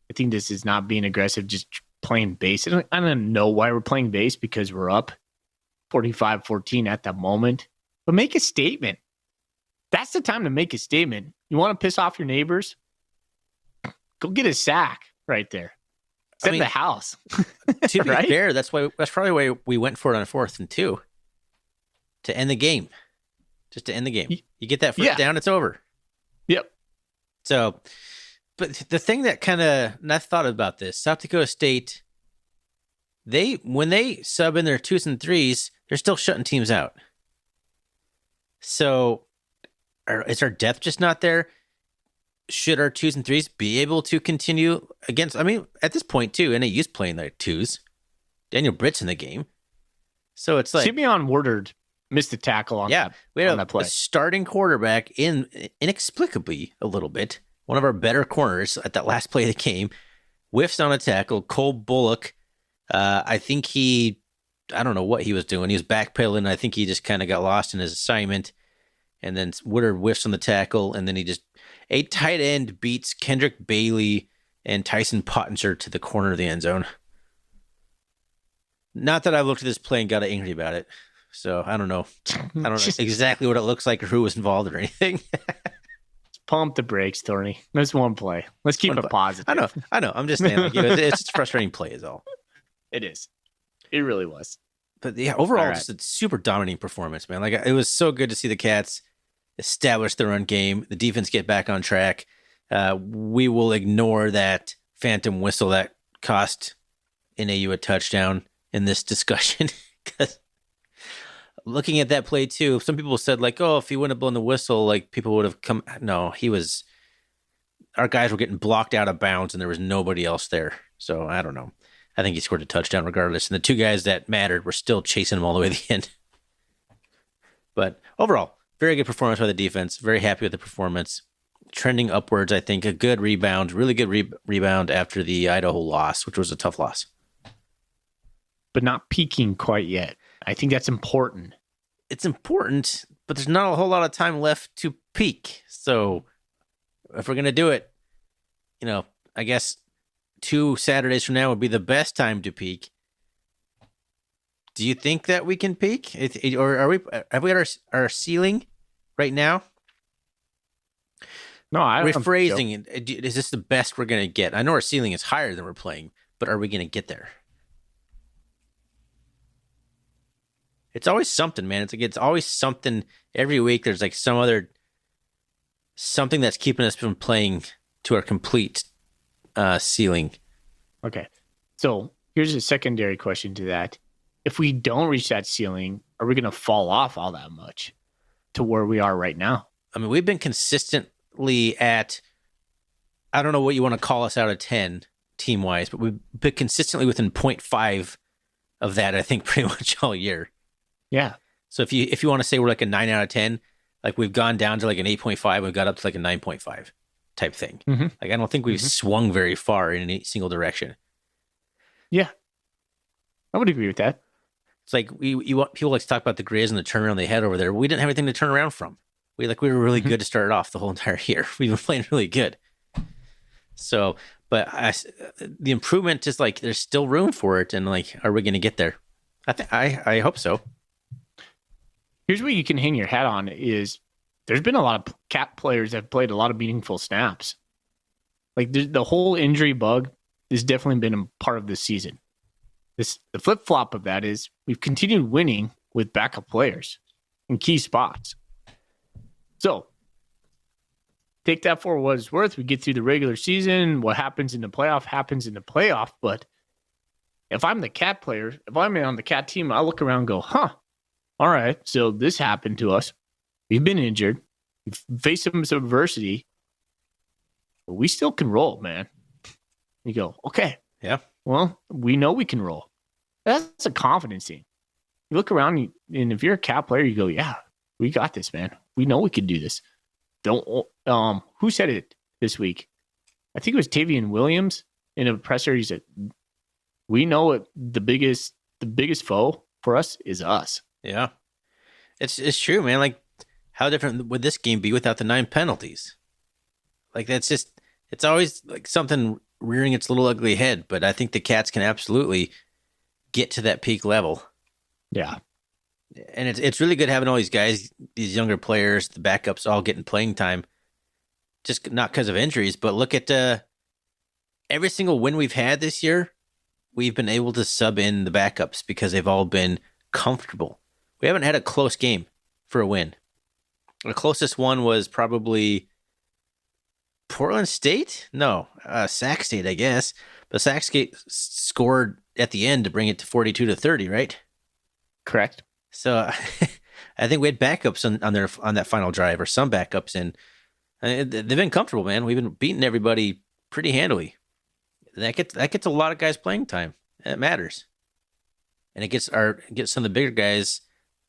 I think this is not being aggressive, just playing base. I don't know why we're playing base, because we're up 45-14 at the moment. But make a statement. That's the time to make a statement. You want to piss off your neighbors? Go get a sack right there. Set the house. To be fair, that's probably why we went for it on 4th and 2 to end the game. Just to end the game. You get that first down, it's over. Yep. So, but the thing that kind of, and I've thought about this, South Dakota State, when they sub in their 2s and 3s, they're still shutting teams out. So, is our depth just not there? Should our 2s and 3s be able to continue against? I mean, at this point too, NAU's playing their 2s. Daniel Britt's in the game, so it's like Simeon Woodard missed the tackle on we had that play. A starting quarterback inexplicably a little bit. One of our better corners at that last play of the game whiffs on a tackle. Cole Bullock, I think I don't know what he was doing. He was backpedaling. I think he just kind of got lost in his assignment. And then Woodard whiffs on the tackle, and then a tight end beats Kendrick Bailey and Tyson Pottinger to the corner of the end zone. Not that I've looked at this play and got angry about it. So I don't know. I don't know exactly what it looks like or who was involved or anything. Pump the brakes, Thorny. That's one play. Let's keep it positive. I know. I'm just saying, it's just a frustrating play is all. It is. It really was. But yeah, overall, just a super dominating performance, man. Like, it was so good to see the Cats establish the run game, the defense get back on track. We will ignore that phantom whistle that cost NAU a touchdown in this discussion. Because looking at that play too, some people said like, "Oh, if he wouldn't have blown the whistle, like people would have come." No, our guys were getting blocked out of bounds, and there was nobody else there. So I don't know. I think he scored a touchdown regardless, and the two guys that mattered were still chasing him all the way to the end. But overall, very good performance by the defense. Very happy with the performance. Trending upwards, I think. A good rebound. Really good rebound after the Idaho loss, which was a tough loss. But not peaking quite yet. I think that's important. It's important, but there's not a whole lot of time left to peak. So if we're going to do it, I guess 2 Saturdays from now would be the best time to peak. Do you think that we can peak? Or have we got our ceiling right now? No, I don't. Rephrasing it, is this the best we're going to get? I know our ceiling is higher than we're playing, but are we going to get there? It's always something, man. It's always something every week. There's like something that's keeping us from playing to our complete ceiling. Okay. So here's a secondary question to that. If we don't reach that ceiling, are we going to fall off all that much to where we are right now? I mean, we've been consistently at, I don't know what you want to call us out of 10 team-wise, but we've been consistently within 0.5 of that, I think, pretty much all year. Yeah. So if you want to say we're like a 9 out of 10, like we've gone down to like an 8.5, we've got up to like a 9.5 type thing. Mm-hmm. Like I don't think we've swung very far in any single direction. Yeah. I would agree with that. It's like people like to talk about the Grizz and the turnaround they had over there. We didn't have anything to turn around from. We were really good to start off the whole entire year. We've been playing really good. So, but the improvement is like there's still room for it, and like, are we going to get there? I hope so. Here's what you can hang your hat on is there's been a lot of Cat players that have played a lot of meaningful snaps. Like the whole injury bug has definitely been a part of this season. The flip-flop of that is we've continued winning with backup players in key spots. So take that for what it's worth. We get through the regular season. What happens in the playoff happens in the playoff. But if I'm the Cat player, if I'm on the Cat team, I look around and go, all right, so this happened to us. We've been injured. We've faced some adversity. But we still can roll, man. You go, okay. Yeah. Well, we know we can roll. That's a confidence thing. you look around, and if you're a Cat player, you go, yeah, we got this, man. We know we could do this. Who said it this week? I think it was Tavian Williams in a presser. He said, we know it, the biggest foe for us is us. Yeah. It's true, man. Like, how different would this game be without the 9 penalties? Like, it's always like something rearing its little ugly head, but I think the Cats can absolutely get to that peak level. Yeah. And it's really good having all these guys, these younger players, the backups all getting playing time, just not because of injuries, but look at every single win we've had this year, we've been able to sub in the backups because they've all been comfortable. We haven't had a close game for a win. The closest one was probably Portland State? No, Sac State, I guess. But Sac State scored at the end to bring it to 42-30, right? Correct. So I think we had backups on that final drive, or some backups, and they've been comfortable, man. We've been beating everybody pretty handily. That gets a lot of guys playing time. It matters, and it gets some of the bigger guys,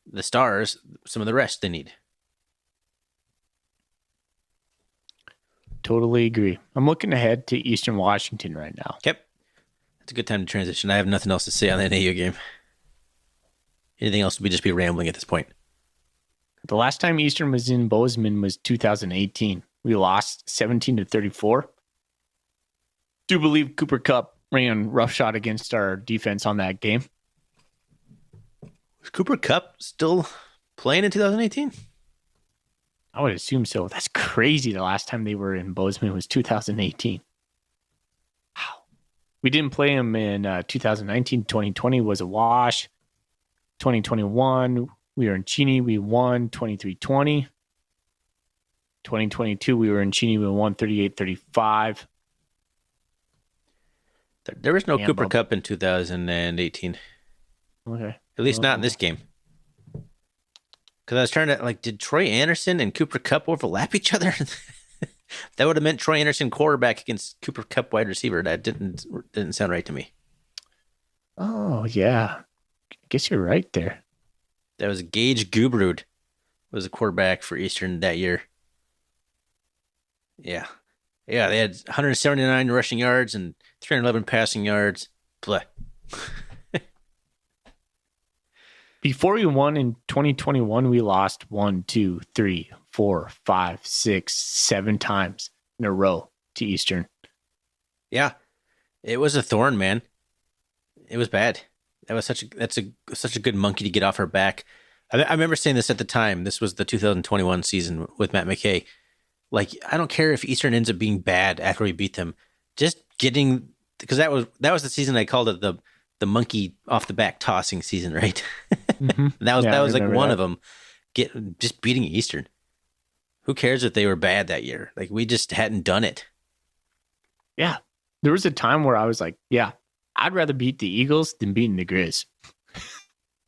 the stars, some of the rest they need. Totally agree. I'm looking ahead to Eastern Washington right now. Yep, it's a good time to transition. I have nothing else to say on the NAU game. Anything else would just be rambling at this point. The last time Eastern was in Bozeman was 2018. We lost 17-34. Do believe Cooper Kupp ran roughshod against our defense on that game. Was Cooper Kupp still playing in 2018? I would assume so. That's crazy. The last time they were in Bozeman was 2018. Wow. We didn't play him in 2019. 2020 was a wash. 2021, we were in Cheney. We won 23-20. 2022, we were in Cheney. We won 38-35. There was no Cooper Kupp in 2018. Okay. At least not in this game. Because I was trying to, did Troy Anderson and Cooper Kupp overlap each other? That would have meant Troy Anderson quarterback against Cooper Kupp wide receiver. That didn't sound right to me. Oh, yeah. I guess you're right there. That was Gage Gubrud was the quarterback for Eastern that year. Yeah. Yeah, they had 179 rushing yards and 311 passing yards. Blah. Before we won in 2021, we lost 1, 2, 3, 4, 5, 6, 7 times in a row to Eastern. Yeah. It was a thorn, man. It was bad. That's such a good monkey to get off her back. I remember saying this at the time. This was the 2021 season with Matt McKay. Like, I don't care if Eastern ends up being bad after we beat them. Just getting, because that was the season I called it the monkey off the back tossing season, right? Mm-hmm. that was like one of them. Just beating Eastern. Who cares if they were bad that year? Like, we just hadn't done it. Yeah. There was a time where I was like, yeah, I'd rather beat the Eagles than beating the Grizz.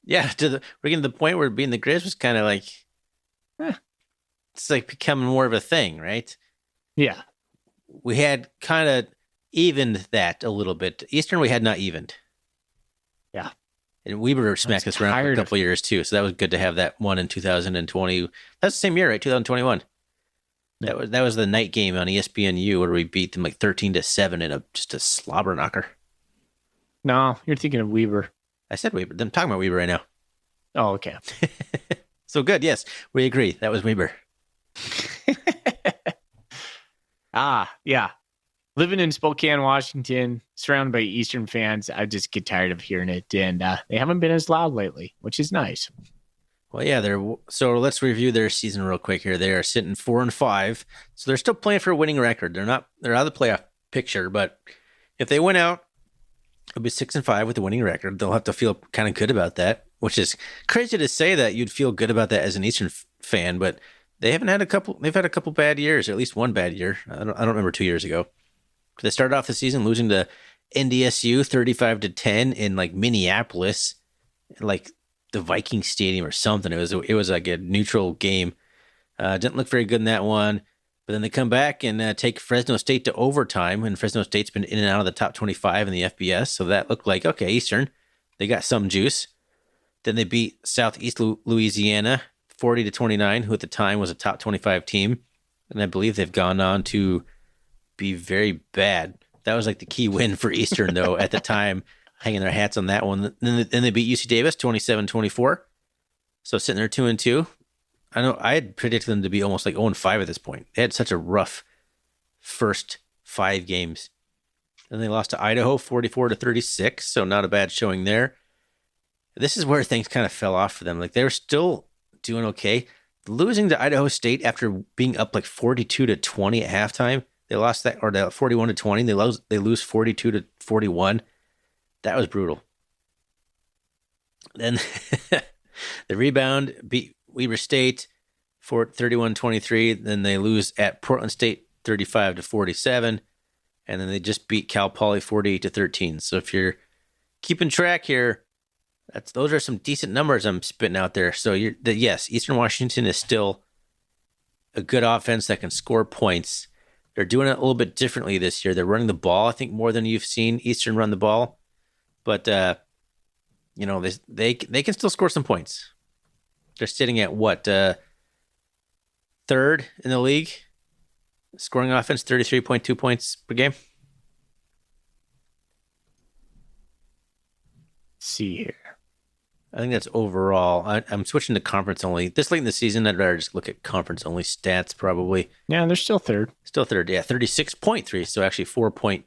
Yeah, we're getting to the point where beating the Grizz was kind of like, it's like becoming more of a thing, right? Yeah. We had kind of evened that a little bit. Eastern, we had not evened. Yeah. And Weber smacked us around for a couple of years too, so that was good to have that one in 2020. That's the same year, right? 2021. Yeah. That was the night game on ESPNU where we beat them like 13-7 in just a slobber knocker. No, you're thinking of Weber. I said Weber. I'm talking about Weber right now. Oh, okay. So good. Yes, we agree. That was Weber. Yeah. Living in Spokane, Washington, surrounded by Eastern fans, I just get tired of hearing it, and they haven't been as loud lately, which is nice. Well, yeah, so let's review their season real quick here. They are sitting 4-5, so they're still playing for a winning record. They're out of the playoff picture, but if they win out, it'll be 6-5 with a winning record. They'll have to feel kind of good about that, which is crazy to say that you'd feel good about that as an Eastern fan, but they've had a couple bad years, or at least one bad year. I don't remember 2 years ago. They started off the season losing to NDSU 35-10 in like Minneapolis, like the Viking Stadium or something. It was like a neutral game. Didn't look very good in that one. But then they come back and take Fresno State to overtime, and Fresno State's been in and out of the top 25 in the FBS. So that looked like, okay, Eastern, they got some juice. Then they beat Southeast Louisiana 40-29, who at the time was a top 25 team. And I believe they've gone on to be very bad. That was like the key win for Eastern, though, at the time, hanging their hats on that one. Then they beat UC Davis 27-24. So sitting there 2-2. I know I had predicted them to be almost like 0-5 at this point. They had such a rough first 5 games. Then they lost to Idaho 44-36, so not a bad showing there. This is where things kind of fell off for them. Like they were still doing okay. Losing to Idaho State after being up like 42-20 at halftime. They lost that, or 41-20. They lose 42-41. That was brutal. Then the rebound beat Weber State for 31-23. Then they lose at Portland State 35-47. And then they just beat Cal Poly 48-13. So if you're keeping track here, those are some decent numbers I'm spitting out there. So yes, Eastern Washington is still a good offense that can score points. They're doing it a little bit differently this year. They're running the ball, I think, more than you've seen Eastern run the ball. But, they can still score some points. They're sitting at what? Third in the league? Scoring offense, 33.2 points per game. Let's see here. I think that's overall. I'm switching to conference only. This late in the season, I'd rather just look at conference only stats probably. Yeah, they're still third. Still third, yeah. 36.3, so actually 4 point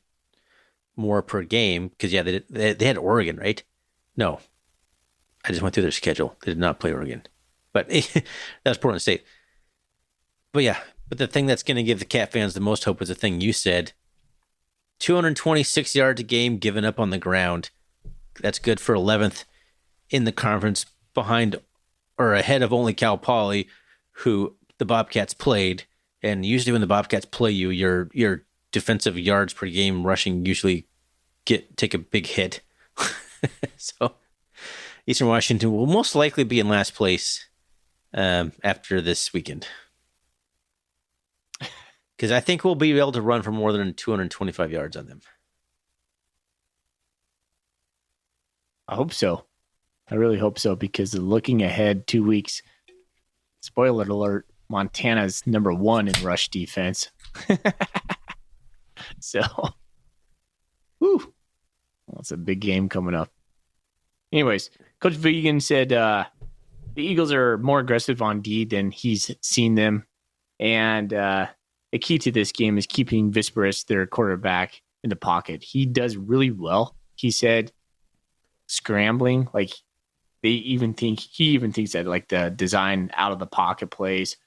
more per game. Because, yeah, they had Oregon, right? No. I just went through their schedule. They did not play Oregon. But that was Portland State. But, yeah. But the thing that's going to give the Cat fans the most hope is the thing you said. 226 yards a game given up on the ground. That's good for 11th in the conference, behind or ahead of only Cal Poly, who the Bobcats played. And usually when the Bobcats play you, your defensive yards per game rushing usually take a big hit. So Eastern Washington will most likely be in last place after this weekend. Because I think we'll be able to run for more than 225 yards on them. I hope so. I really hope so, because looking ahead 2 weeks, spoiler alert, Montana's number 1 in rush defense. So, whew, that's a big game coming up. Anyways, Coach Vegan said the Eagles are more aggressive on D than he's seen them. And the key to this game is keeping Visperis, their quarterback, in the pocket. He does really well. He said scrambling, like he even thinks that like the design out of the pocket plays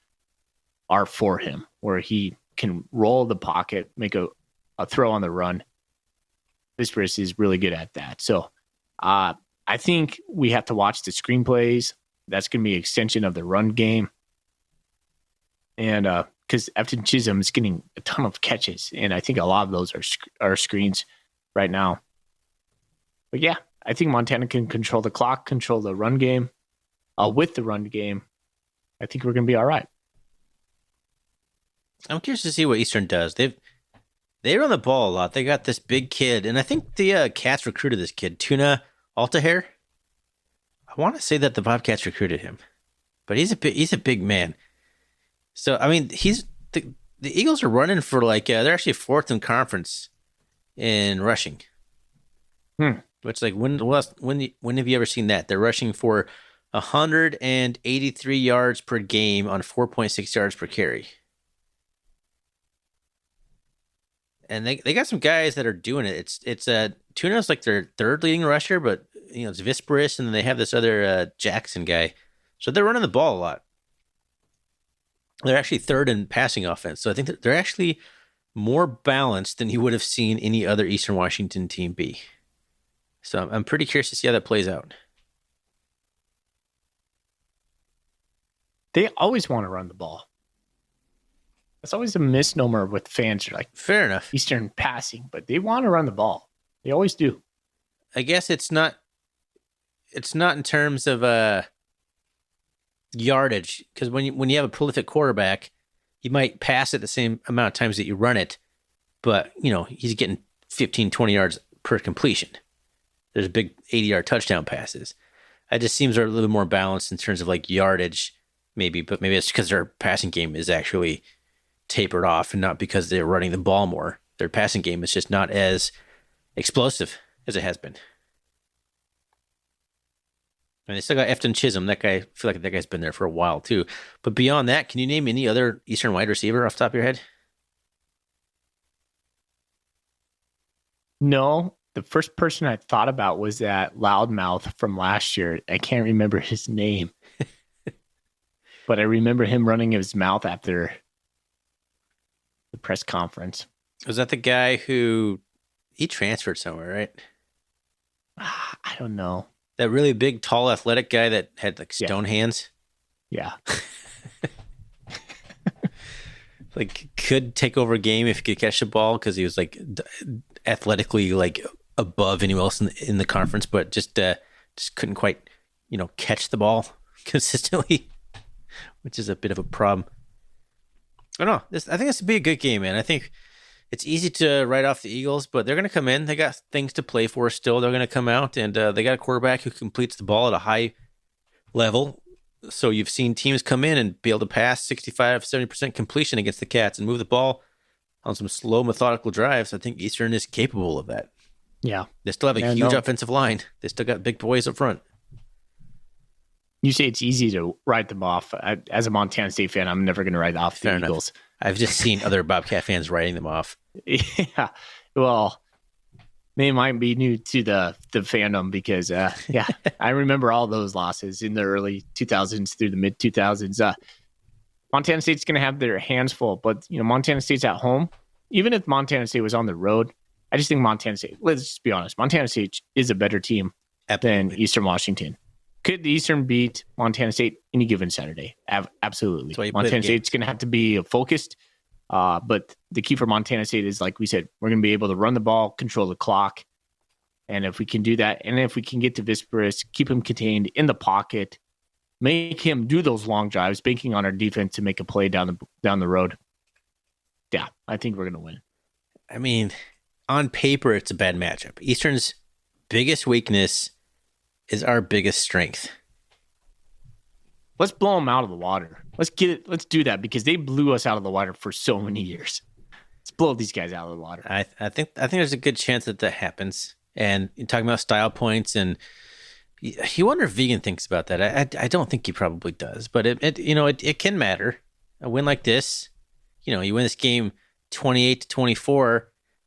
are for him, where he can roll the pocket, make a throw on the run. Visperis is really good at that. So I think we have to watch the screenplays. That's going to be an extension of the run game. And because Efton Chisholm is getting a ton of catches, and I think a lot of those are screens right now. But yeah, I think Montana can control the clock, control the run game. With the run game, I think we're going to be all right. I'm curious to see what Eastern does. They run the ball a lot. They got this big kid, and I think the Cats recruited this kid, Tuna Altahair. I want to say that the Bobcats recruited him, but he's a big man. So I mean, the Eagles are running for like they're actually 4th in conference in rushing. Which like when have you ever seen that? They're rushing for 183 yards per game on 4.6 yards per carry. And they got some guys that are doing it. It's Tuna's like their 3rd leading rusher, but it's Visperis, and then they have this other Jackson guy. So they're running the ball a lot. They're actually 3rd in passing offense. So I think that they're actually more balanced than you would have seen any other Eastern Washington team be. So I'm pretty curious to see how that plays out. They always want to run the ball. That's always a misnomer with fans. You're like, fair enough. Eastern passing, but they want to run the ball. They always do. I guess it's not in terms of yardage, because when you have a prolific quarterback, you might pass it the same amount of times that you run it, but he's getting 15, 20 yards per completion. There's big 80-yard touchdown passes. It just seems they're a little more balanced in terms of like yardage, maybe, but maybe it's because their passing game is actually tapered off and not because they're running the ball more. Their passing game is just not as explosive as it has been. And they still got Efton Chisholm. That guy, I feel like that guy's been there for a while too. But beyond that, can you name any other Eastern wide receiver off the top of your head? No, the first person I thought about was that loudmouth from last year. I can't remember his name, but I remember him running his mouth after the press conference. Was that the guy who he transferred somewhere, right? I don't know. That really big, tall, athletic guy that had like stone hands, Yeah. like could take over a game if he could catch the ball because he was like athletically like above anyone else in the conference, but just couldn't quite catch the ball consistently, which is a bit of a problem. I don't know. I think this would be a good game, man. I think it's easy to write off the Eagles, but they're going to come in. They got things to play for still. They're going to come out, and they got a quarterback who completes the ball at a high level. So you've seen teams come in and be able to pass 65, 70% completion against the Cats and move the ball on some slow, methodical drives. I think Eastern is capable of that. Yeah. They still have a huge offensive line. They still got big boys up front. You say it's easy to write them off. As a Montana State fan, I'm never going to write off the Eagles. I've just seen other Bobcat fans writing them off. Yeah. Well, they might be new to the fandom because, I remember all those losses in the early 2000s through the mid 2000s. Montana State's going to have their hands full, but Montana State's at home. Even if Montana State was on the road, I just think Montana State, let's just be honest, Montana State is a better team than Eastern Washington. Could the Eastern beat Montana State any given Saturday? Absolutely. Montana State's going to have to be focused. But the key for Montana State is, like we said, we're going to be able to run the ball, control the clock. And if we can do that, and if we can get to Visperus, keep him contained in the pocket, make him do those long drives, banking on our defense to make a play down the road. Yeah, I think we're going to win. I mean, on paper, it's a bad matchup. Eastern's biggest weakness is our biggest strength. Let's blow them out of the water. Let's get it. Let's do that because they blew us out of the water for so many years. Let's blow these guys out of the water. I think there's a good chance that happens. And you're talking about style points, and you wonder if Vegan thinks about that. I don't think he probably does, but it can matter. A win like this, you win this game 28-24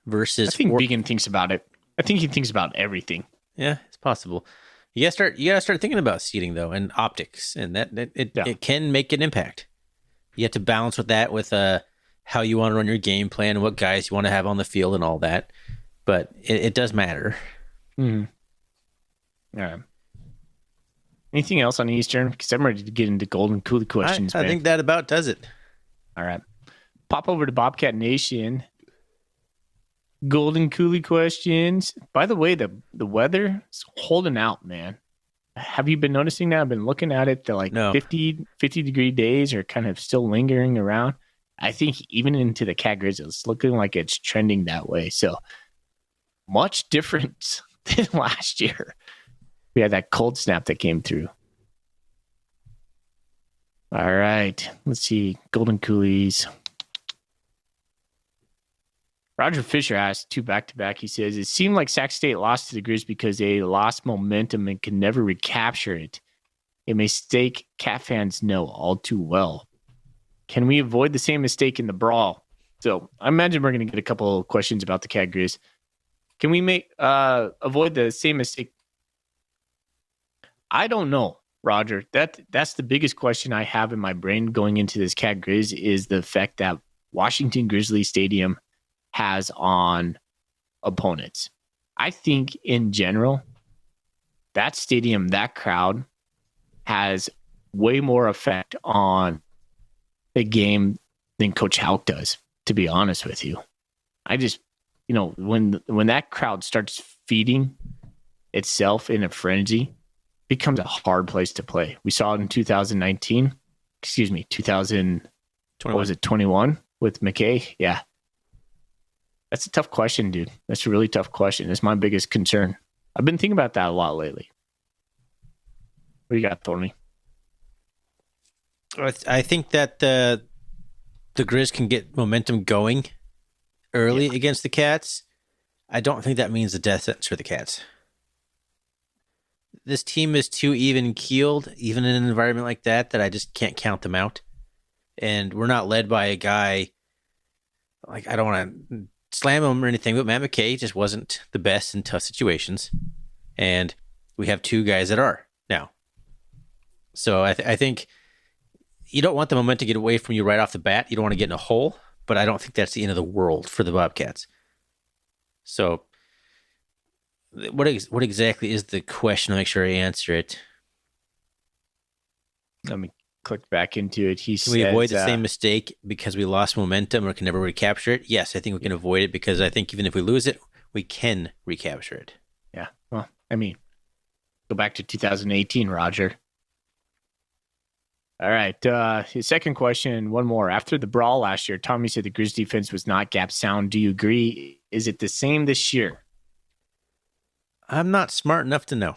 versus. I think Vegan thinks about it. I think he thinks about everything. Yeah, it's possible. You gotta start thinking about seating though, and optics, and it can make an impact. You have to balance with that with how you want to run your game plan and what guys you want to have on the field and all that. But it does matter. Mm-hmm. All right. Anything else on Eastern? Because I'm ready to get into Golden Coolie questions. I think that about does it. All right. Pop over to Bobcat Nation. Golden Coolie questions. By the way, the weather is holding out, man. Have you been noticing that? I've been looking at it. The 50 degree days are kind of still lingering around. I think even into the Cat Grizz, it's looking like it's trending that way. So much different than last year. We had that cold snap that came through. All right. Let's see. Golden Coolies. Roger Fisher asked 2 back-to-back. He says, it seemed like Sac State lost to the Grizz because they lost momentum and could never recapture it. A mistake Cat fans know all too well. Can we avoid the same mistake in the brawl? So I imagine we're going to get a couple of questions about the Cat Grizz. Can we avoid the same mistake? I don't know, Roger. That's the biggest question I have in my brain going into this Cat Grizz is the effect that Washington Grizzly Stadium has on opponents. I think in general, that stadium, that crowd has way more effect on the game than Coach Houck does, to be honest with you. I just, when that crowd starts feeding itself in a frenzy, it becomes a hard place to play. We saw it in 2019, 2021. What was it, 21 with McKay? Yeah. That's a tough question, dude. That's a really tough question. It's my biggest concern. I've been thinking about that a lot lately. What do you got, Thorny? I think that the Grizz can get momentum going early against the Cats. I don't think that means the death sentence for the Cats. This team is too even-keeled, even in an environment like that I just can't count them out. And we're not led by a guy, like, I don't want to slam him or anything, but Matt McKay just wasn't the best in tough situations. And we have two guys that are now. So I think you don't want the momentum to get away from you right off the bat. You don't want to get in a hole, but I don't think that's the end of the world for the Bobcats. So what exactly is the question? I'll make sure I answer it. Let me click back into it. Can we avoid the same mistake because we lost momentum or can never recapture it? Yes, I think we can avoid it because I think even if we lose it, we can recapture it. Yeah. Well, I mean, go back to 2018, Roger. All right. His second question, one more. After the brawl last year, Tommy said the Grizz defense was not gap sound. Do you agree? Is it the same this year? I'm not smart enough to know.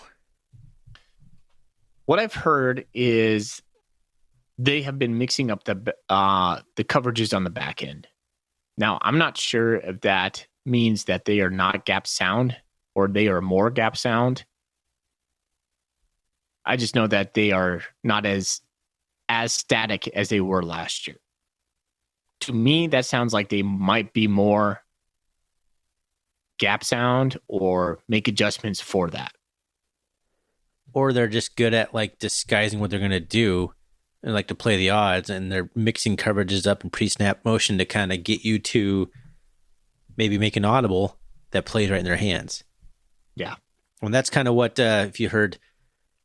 What I've heard is they have been mixing up the coverages on the back end. Now, I'm not sure if that means that they are not gap sound or they are more gap sound. I just know that they are not as static as they were last year. To me, that sounds like they might be more gap sound or make adjustments for that. Or they're just good at like disguising what they're going to do and like to play the odds, and they're mixing coverages up in pre-snap motion to kind of get you to maybe make an audible that plays right in their hands. Yeah. Well, that's kind of what, if you heard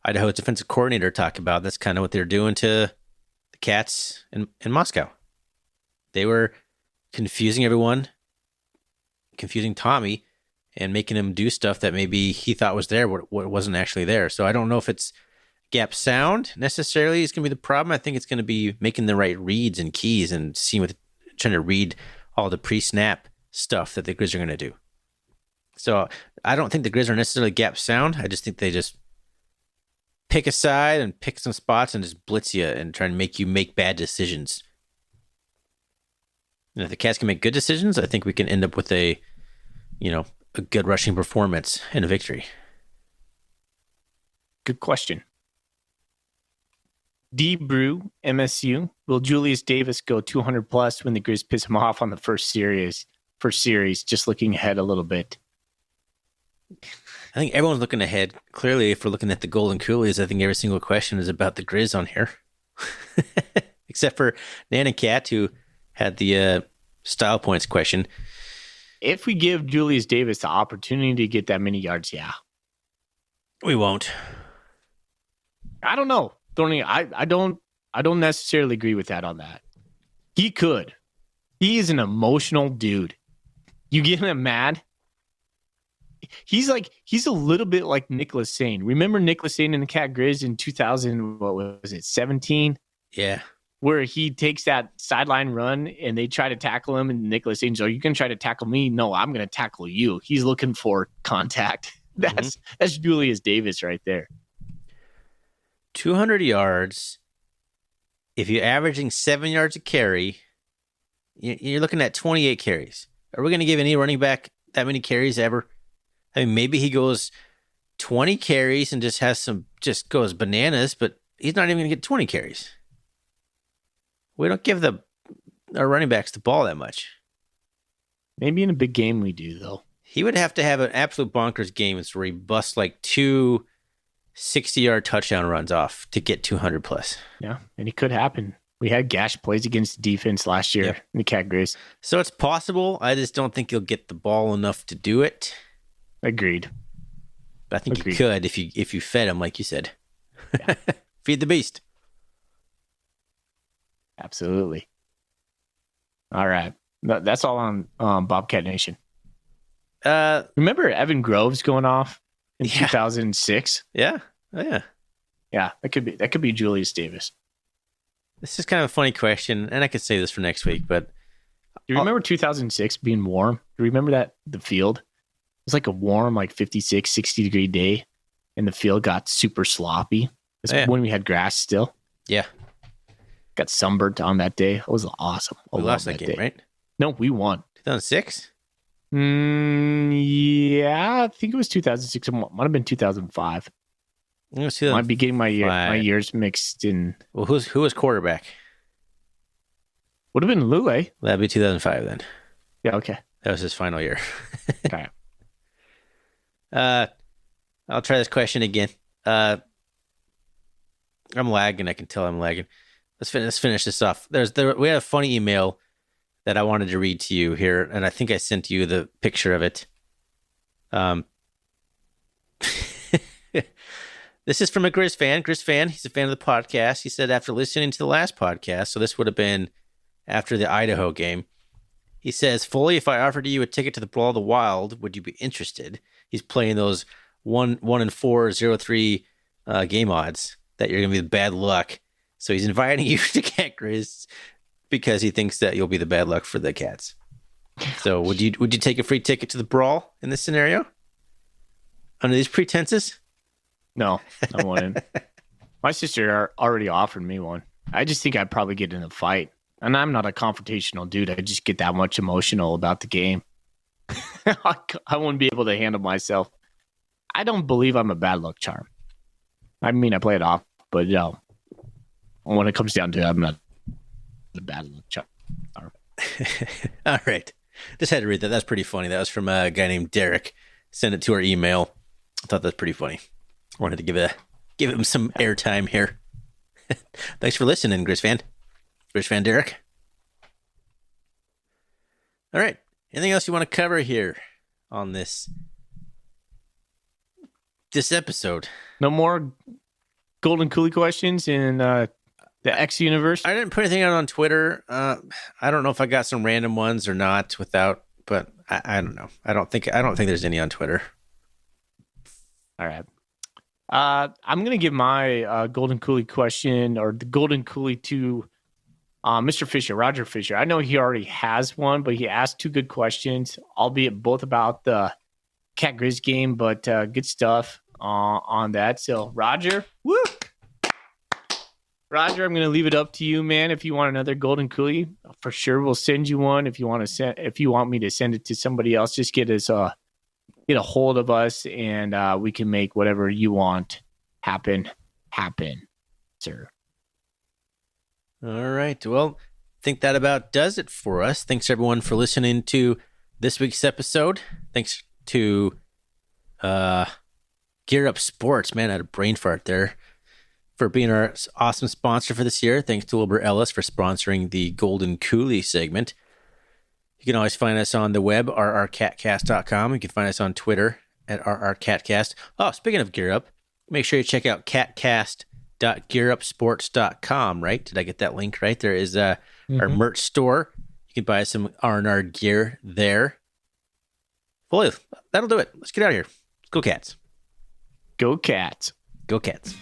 Idaho's defensive coordinator talk about, that's kind of what they're doing to the Cats in Moscow. They were confusing everyone, confusing Tommy, and making him do stuff that maybe he thought was there, what wasn't actually there. So I don't know if it's gap sound necessarily is going to be the problem. I think it's going to be making the right reads and keys and seeing trying to read all the pre-snap stuff that the Grizz are going to do. So I don't think the Grizz are necessarily gap sound. I just think they just pick a side and pick some spots and just blitz you and try and make you make bad decisions. And if the Cats can make good decisions, I think we can end up with a good rushing performance and a victory. Good question. D. Brew, MSU. Will Julius Davis go 200 plus when the Grizz piss him off on the first series? Just looking ahead a little bit. I think everyone's looking ahead. Clearly, if we're looking at the Golden Coolies, I think every single question is about the Grizz on here. Except for Nan and Cat, who had the style points question. If we give Julius Davis the opportunity to get that many yards, yeah. We won't. I don't know. I don't necessarily agree with that on that. He could. He is an emotional dude. You get him mad. He's a little bit like Nicholas Sane. Remember Nicholas Sane in the Cat Grizz in 2017? Yeah. Where he takes that sideline run and they try to tackle him, and Nicholas Sane's like, "You can try to tackle me. No, I'm going to tackle you." He's looking for contact. That's Julius Davis right there. 200 yards. If you're averaging 7 yards a carry, you're looking at 28 carries. Are we going to give any running back that many carries ever? I mean, maybe he goes 20 carries and just goes bananas, but he's not even going to get 20 carries. We don't give our running backs the ball that much. Maybe in a big game we do, though. He would have to have an absolute bonkers game where he busts like 2 60-yard touchdown runs off to get 200 plus. Yeah, and it could happen. We had gash plays against defense last year in the Cat Grizz. So it's possible. I just don't think he'll get the ball enough to do it. Agreed. But I think he could if you fed him, like you said. Yeah. Feed the beast. Absolutely. All right. That's all on Bobcat Nation. Remember Evan Groves going off in 2006? Yeah. Oh, yeah. Yeah, that could be Julius Davis. This is kind of a funny question, and I could say this for next week, but do you remember 2006 being warm? Do you remember that the field? It was like a warm, like 56, 60 degree day, and the field got super sloppy. It's Yeah. when we had grass still. Yeah. Got sunburnt on that day. It was awesome. I We love lost that game, day. right? No, we won. 2006? Yeah, I think it was 2006. It might have been 2005. Might be getting my years mixed in. Well, who was quarterback? Would have been Lou, eh? That'd be 2005 then. Yeah, okay. That was his final year. Okay. I'll try this question again. I'm lagging. I can tell I'm lagging. Let's finish this off. We had a funny email that I wanted to read to you here, and I think I sent you the picture of it. This is from a Grizz fan. Grizz fan, he's a fan of the podcast. He said after listening to the last podcast, so this would have been after the Idaho game, he says, Foley, if I offered you a ticket to the Brawl of the Wild, would you be interested? He's playing those 1-4, 0-3 game odds that you're going to be the bad luck. So he's inviting you to Cat Grizz because he thinks that you'll be the bad luck for the Cats. So would you take a free ticket to the Brawl in this scenario? Under these pretenses? No, I wouldn't. My sister already offered me one. I just think I'd probably get in a fight. And I'm not a confrontational dude. I just get that much emotional about the game. I wouldn't be able to handle myself. I don't believe I'm a bad luck charm. I mean, I play it off, but when it comes down to it, I'm not a bad luck charm. All right. Just had to read that. That's pretty funny. That was from a guy named Derek. Sent it to our email. I thought that's pretty funny. Wanted to give him some airtime here. Thanks for listening, Grizz fan. Grizz fan Derek. All right. Anything else you want to cover here on this episode? No more Golden Coolie questions in the X universe? I didn't put anything out on Twitter. I don't know if I got some random ones or not but I don't know. I don't think there's any on Twitter. All right. I'm going to give my Golden Coolie question or the Golden Coolie to Mr. Fisher, Roger Fisher. I know he already has one, but he asked two good questions, albeit both about the Cat Grizz game, but good stuff on that. So, Roger, woo! Roger, I'm going to leave it up to you, man. If you want another Golden Coolie, for sure we'll send you one. If you want me to send it to somebody else, just get a hold of us, and we can make whatever you want happen, sir. All right. Well, I think that about does it for us. Thanks, everyone, for listening to this week's episode. Thanks to Gear Up Sports. Man, I had a brain fart there. For being our awesome sponsor for this year. Thanks to Wilbur Ellis for sponsoring the Golden Coolie segment. You can always find us on the web, rrcatcast.com. You can find us on Twitter at rrcatcast. Oh, speaking of Gear Up, make sure you check out catcast.gearupsports.com, right? Did I get that link right? There is our merch store. You can buy some R&R gear there. Well, that'll do it. Let's get out of here. Let's go Cats. Go Cats. Go Cats.